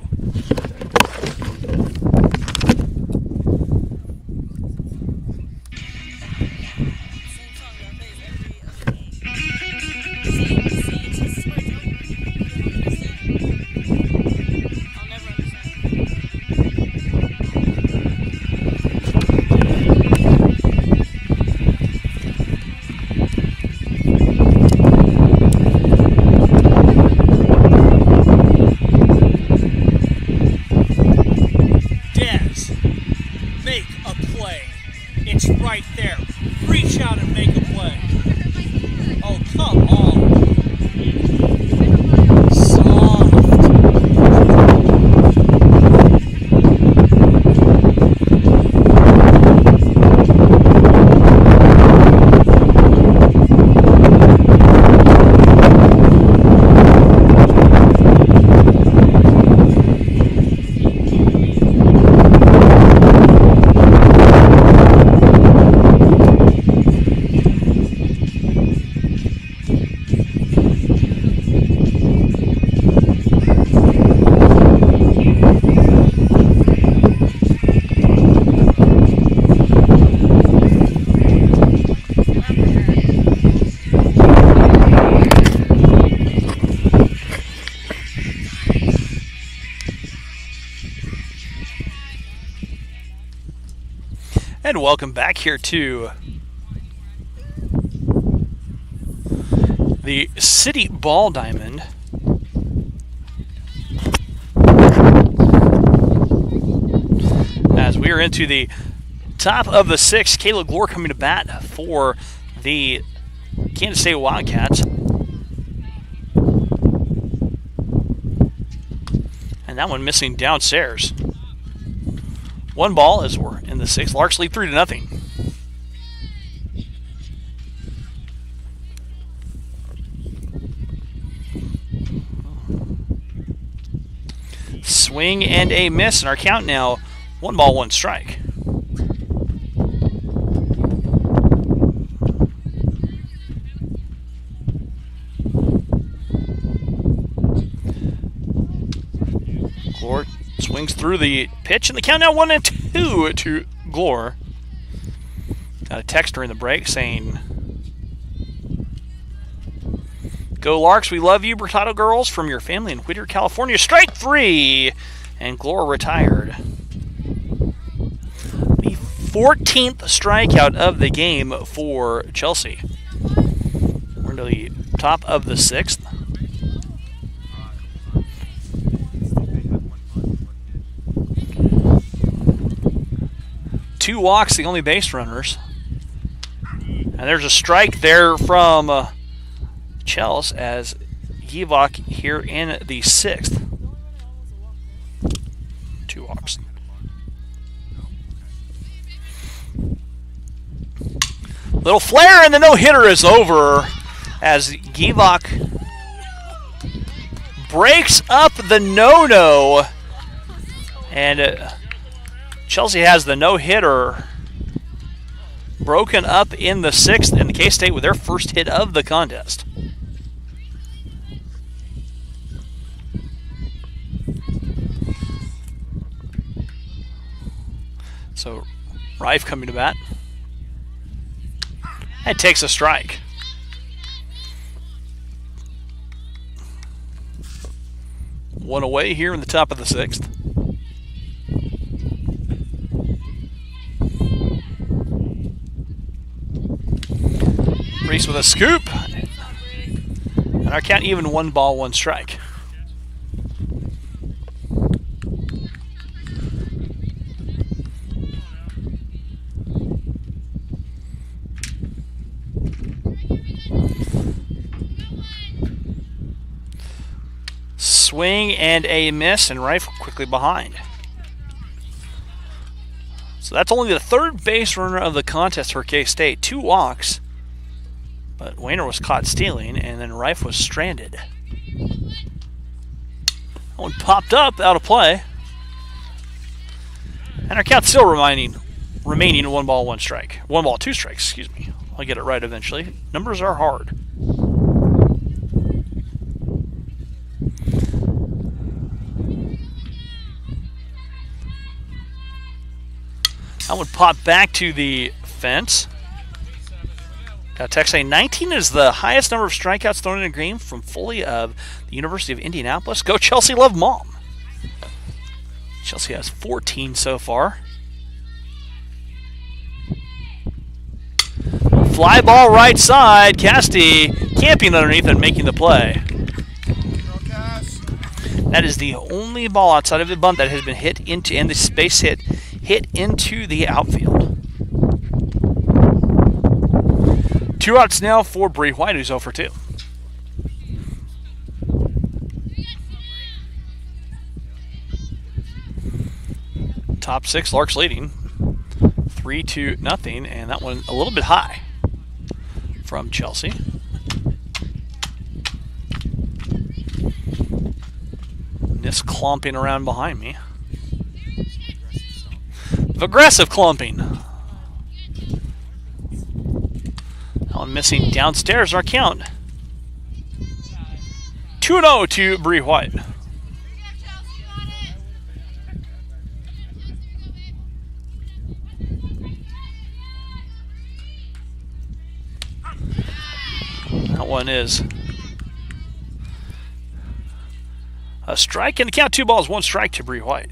And welcome back here to the City Ball Diamond. As we are into the top of the 6th, Caleb Glore coming to bat for the Kansas State Wildcats. And that one missing downstairs. 1 ball as we're in the 6th. Larks lead 3-0. Swing and a miss, and our count now 1 ball, 1 strike. Glore swings through the pitch, and the count now 1-2 to Glore. Got a text during the break saying, "Go Larks, we love you, Bertato girls, from your family in Whittier, California." Strike 3, and Glore retired. The 14th strikeout of the game for Chelsea. We're into the top of the 6th. Two walks, the only base runners. And there's a strike there from Chels as Givok here in the 6th. 2 walks. Little flare and the no-hitter is over as Givok breaks up the no-no. And Chelsea has the no-hitter broken up in the 6th, and K-State with their first hit of the contest. So Rife coming to bat. And takes a strike. One away here in the top of the 6th. Reese with a scoop. And our count even 1 ball, 1 strike. Swing and a miss, and Rife quickly behind. So that's only the 3rd base runner of the contest for K-State. 2 walks, but Wayner was caught stealing, and then Rife was stranded. That one popped up out of play. And our count still remaining 1 ball, 1 strike. 1 ball, 2 strikes, excuse me. I'll get it right eventually. Numbers are hard. That would pop back to the fence. Got a text saying 19 is the highest number of strikeouts thrown in a game from Foley of the University of Indianapolis. Go Chelsea, love mom. Chelsea has 14 so far. Fly ball right side. Casti camping underneath and making the play. That is the only ball outside of the bunt that has been hit into, and the space hit into the outfield. 2 outs now for Bree White, who's 0 for 2. Top 6, Larks leading 3-0, and that one a little bit high from Chelsea. This clomping around behind me. Aggressive clumping. I'm missing downstairs our count. 2-0 to Bree White. That one is a strike, and the count 2 balls, 1 strike to Bree White.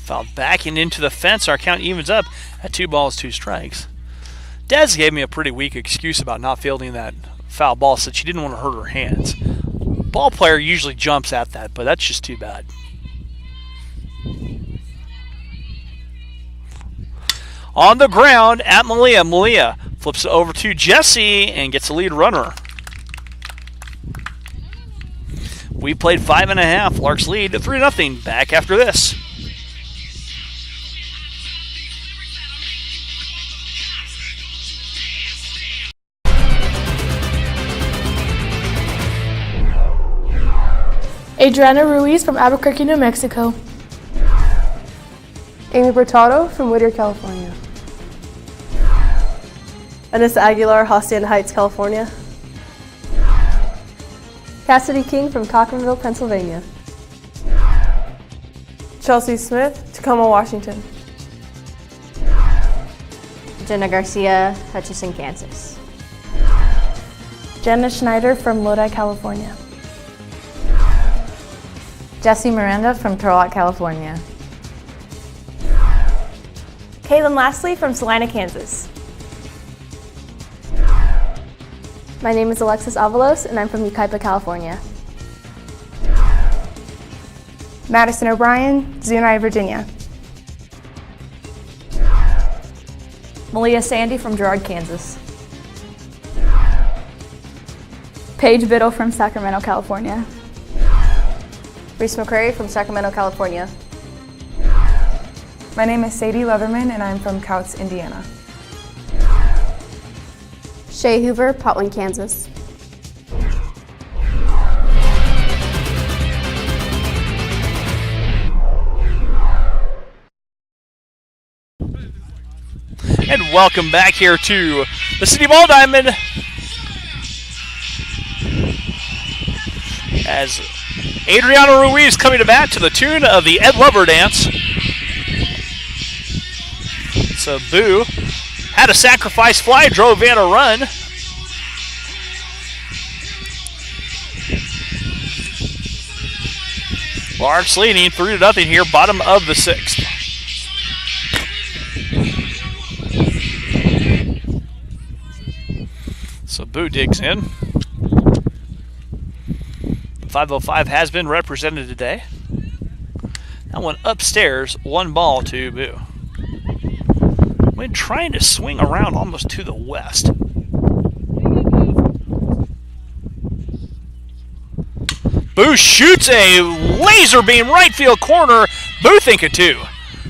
Foul backing into the fence. Our count evens up at 2 balls, 2 strikes. Des gave me a pretty weak excuse about not fielding that foul ball. Said she didn't want to hurt her hands. Ball player usually jumps at that, but that's just too bad. On the ground at Malia. Malia flips it over to Jesse and gets a lead runner. We played 5.5. Larks lead 3-0. Back after this. Adriana Ruiz from Albuquerque, New Mexico. Amy Bertado from Whittier, California. Anissa Aguilar, Hacienda Heights, California. Cassidy King from Cochranville, Pennsylvania. Chelsea Smith, Tacoma, Washington. Jenna Garcia, Hutchinson, Kansas. Jenna Schneider from Lodi, California. Jesse Miranda from Turlock, California. Caitlin Lastly from Salina, Kansas. My name is Alexis Avalos, and I'm from Yucaipa, California. Madison O'Brien, Zuni, Virginia. Malia Sandy from Girard, Kansas. Paige Biddle from Sacramento, California. Reese McCrary from Sacramento, California. My name is Sadie Leatherman and I'm from Couts, Indiana. Shay Hoover, Potwin, Kansas. And welcome back here to the City Ball Diamond as Adriana Ruiz coming to bat to the tune of the Ed Lover Dance. So Boo had a sacrifice fly, drove in a run. Lawrence leading 3-0 here, bottom of the 6th. So Boo digs in. The 505 has been represented today. That one upstairs, 1 ball to Boo. We're trying to swing around almost to the west. Boo shoots a laser beam right field corner. Boo thinking 2.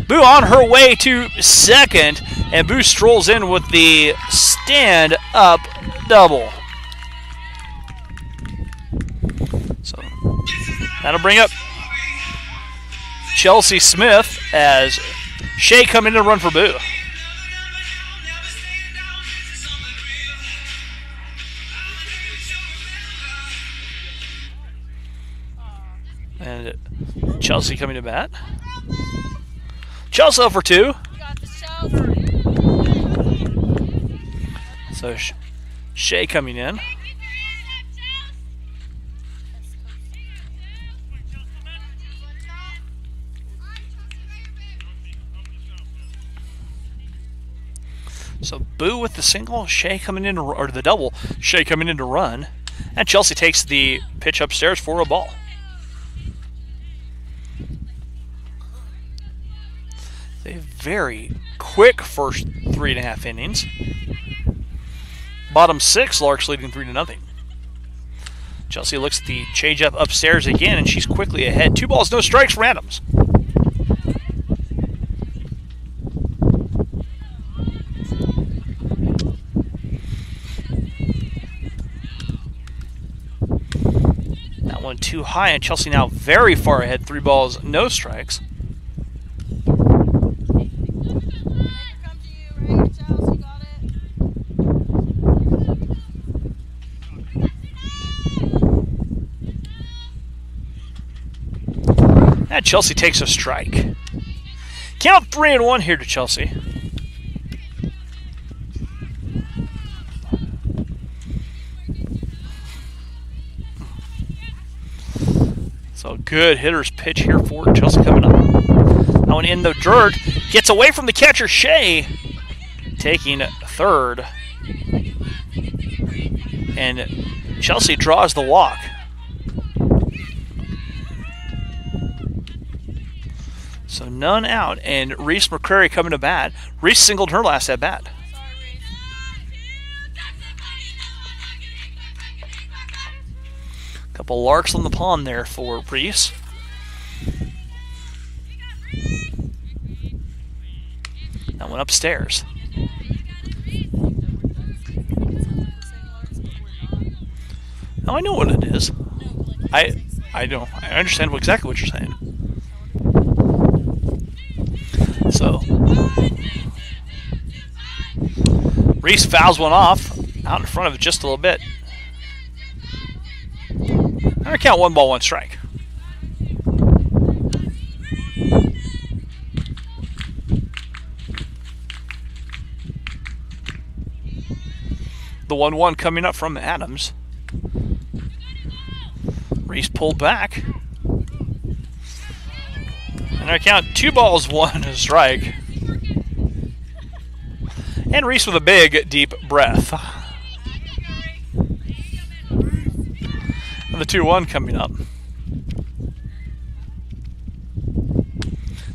Boo on her way to second, and Boo strolls in with the stand-up double. So that'll bring up Chelsea Smith as Shay come in to run for Boo. And Chelsea coming to bat. Chelsea for 2. So Shay coming in. So Boo with the single, Shay coming in, or the double, Shay coming in to run. And Chelsea takes the pitch upstairs for a ball. A very quick first 3.5 innings. Bottom 6, Larks leading 3-0. Chelsea looks at the change-up upstairs again, and she's quickly ahead. 2 balls, no strikes for Adams. That one too high, and Chelsea now very far ahead. 3 balls, no strikes. And Chelsea takes a strike. Count 3-1 here to Chelsea. So good hitter's pitch here for Chelsea coming up. That one in the dirt. Gets away from the catcher, Shay. Taking third. And Chelsea draws the walk. So none out, and Reese McCrary coming to bat. Reese singled her last at bat. Couple larks on the pond there for Reese. That one upstairs. Now I know what it is. I know. I understand exactly what you're saying. So Reese fouls one off out in front of it just a little bit. I'm going to count 1 ball, 1 strike. The 1-1 coming up from Adams. Reese pulled back. And I count 2 balls, 1 strike. And Reese with a big, deep breath. And the 2-1 coming up.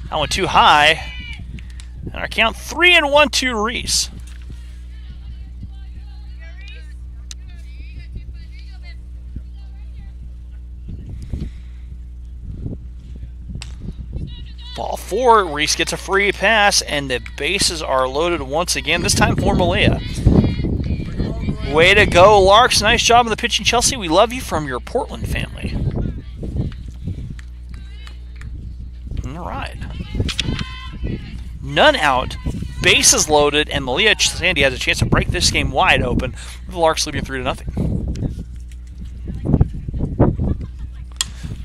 That one too high. And I count 3-1 to Reese. 4. Reese gets a free pass, and the bases are loaded once again, this time for Malia. Way to go, Larks. Nice job on the pitching, Chelsea. We love you from your Portland family. All right. None out. Bases loaded, and Malia Sandy has a chance to break this game wide open, with the Larks leading 3-0.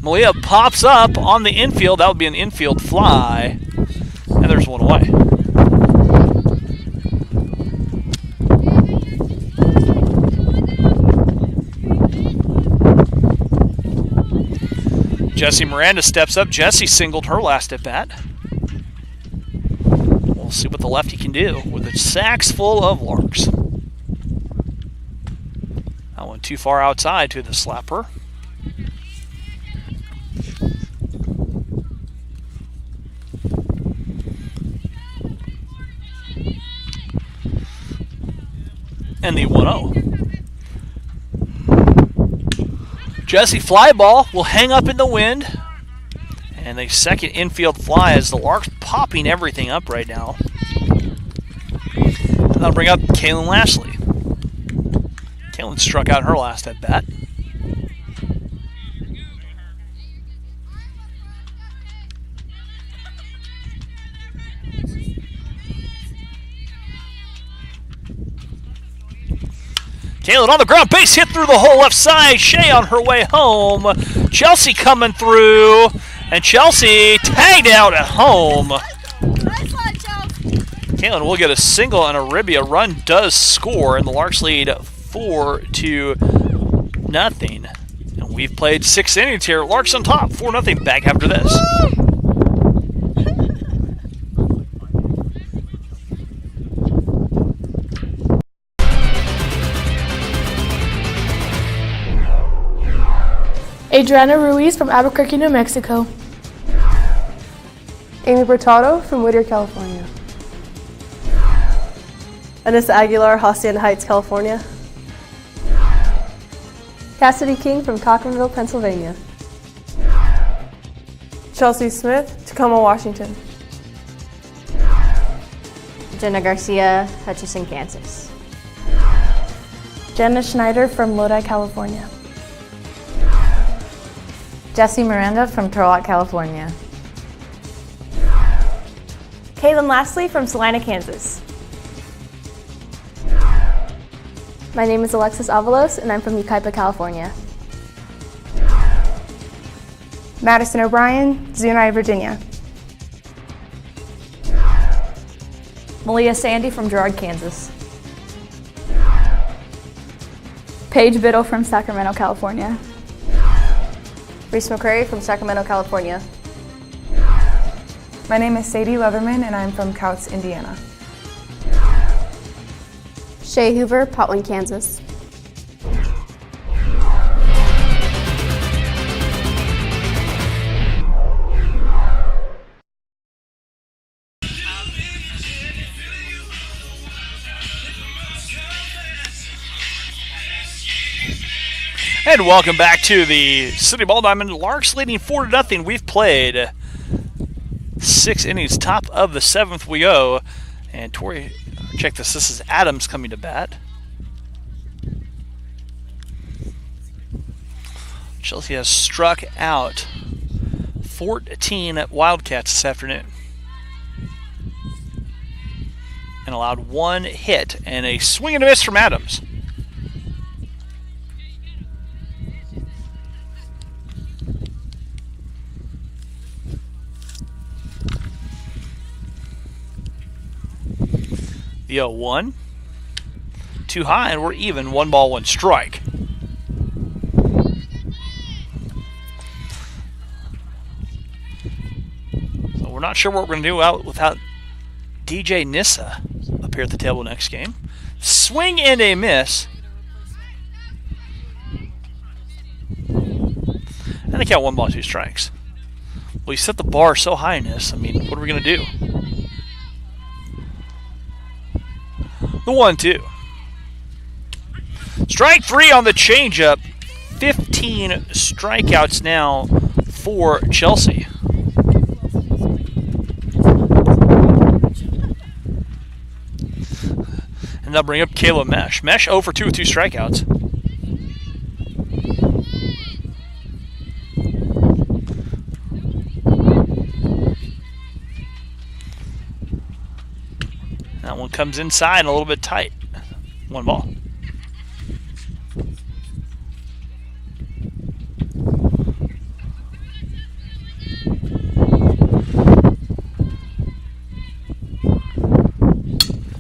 Malia pops up on the infield. That would be an infield fly. And there's one away. Jessie Miranda steps up. Jessie singled her last at bat. We'll see what the lefty can do with a sacks full of Larks. That one too far outside to the slapper. And the 1-0. Jessie fly ball will hang up in the wind. And a second infield fly as the Larks popping everything up right now. And that'll bring up Kaylin Lashley. Kaylin struck out her last at bat. Kaylin on the ground, base hit through the hole left side. Shea on her way home. Chelsea coming through, and Chelsea tagged out at home. Kaylin will get a single and a ribby. A run does score, and the Larks lead 4-0. And we've played 6 innings here. Larks on top, 4-0. Back after this. Adriana Ruiz from Albuquerque, New Mexico. Amy Bertado from Whittier, California. Anissa Aguilar, Hacienda Heights, California. Cassidy King from Cochranville, Pennsylvania. Chelsea Smith, Tacoma, Washington. Jenna Garcia, Hutchinson, Kansas. Jenna Schneider from Lodi, California. Jessie Miranda from Turlock, California. Kaylin Lashley from Salina, Kansas. My name is Alexis Avalos, and I'm from Yucaipa, California. Madison O'Brien, Zunai, Virginia. Malia Sandy from Girard, Kansas. Paige Biddle from Sacramento, California. Reese McCrary from Sacramento, California. My name is Sadie Leatherman, and I'm from Couts, Indiana. Shay Hoover, Potwin, Kansas. And welcome back to the City Ball Diamond. Larks leading 4-0. We've played 6 innings. Top of the 7th we go. And Tori, check this. This is Adams coming to bat. Chelsea has struck out 14 Wildcats this afternoon. And allowed 1 hit and a swing and a miss from Adams. The 0-1. Too high, and we're even. 1 ball, 1 strike. So we're not sure what we're going to do without DJ Nissa up here at the table next game. Swing and a miss. And they count 1 ball, 2 strikes. Well, you set the bar so high in this. I mean, what are we going to do? The 1-2. Strike 3 on the changeup. 15 strikeouts now for Chelsea. And they'll bring up Caleb Mesh. Mesh 0 for 2 with 2 strikeouts. That one comes inside and a little bit tight. 1 ball.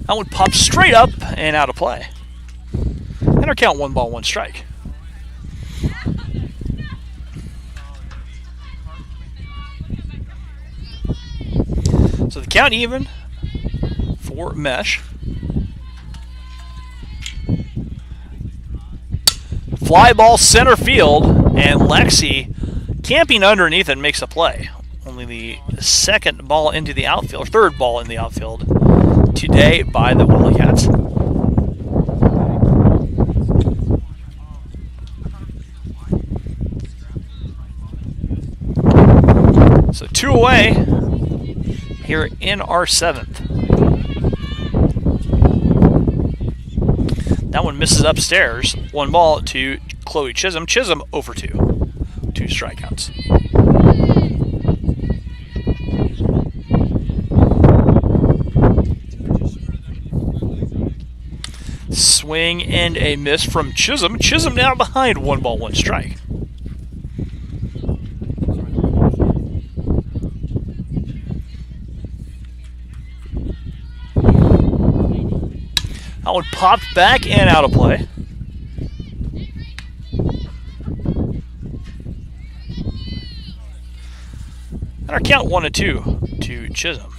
That one pops straight up and out of play. And our count 1 ball, 1 strike. So the count even for Mesh. Fly ball center field, and Lexi camping underneath it makes a play. Only the second ball into the outfield, or third ball in the outfield today by the Wildcats. So 2 away here in our 7th. That one misses upstairs. 1 ball to Chloe Chisholm. Chisholm 0 for 2. 2 strikeouts. Swing and a miss from Chisholm. Chisholm now behind 1 ball, 1 strike. That one popped back and out of play. And our count 1 and 2 to Chisholm.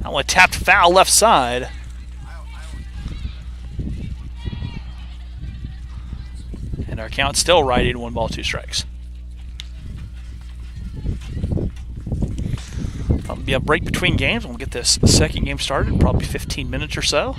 That one tapped foul left side. And our count still righted, 1 ball, 2 strikes. That'll be a break between games. We'll get this second game started in probably 15 minutes or so.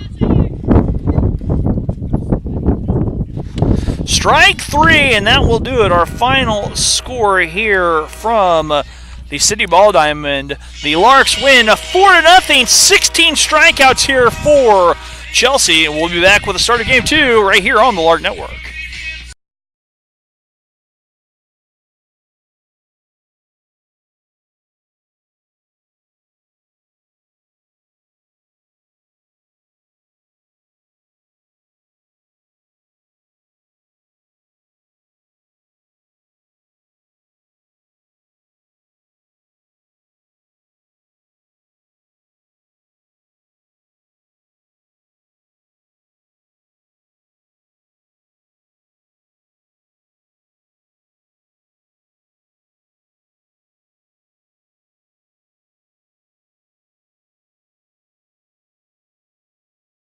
Strike 3, and that will do it. Our final score here from the City Ball Diamond. The Larks win 4-0. 16 strikeouts here for Chelsea. And we'll be back with the start of game 2 right here on the Lark Network.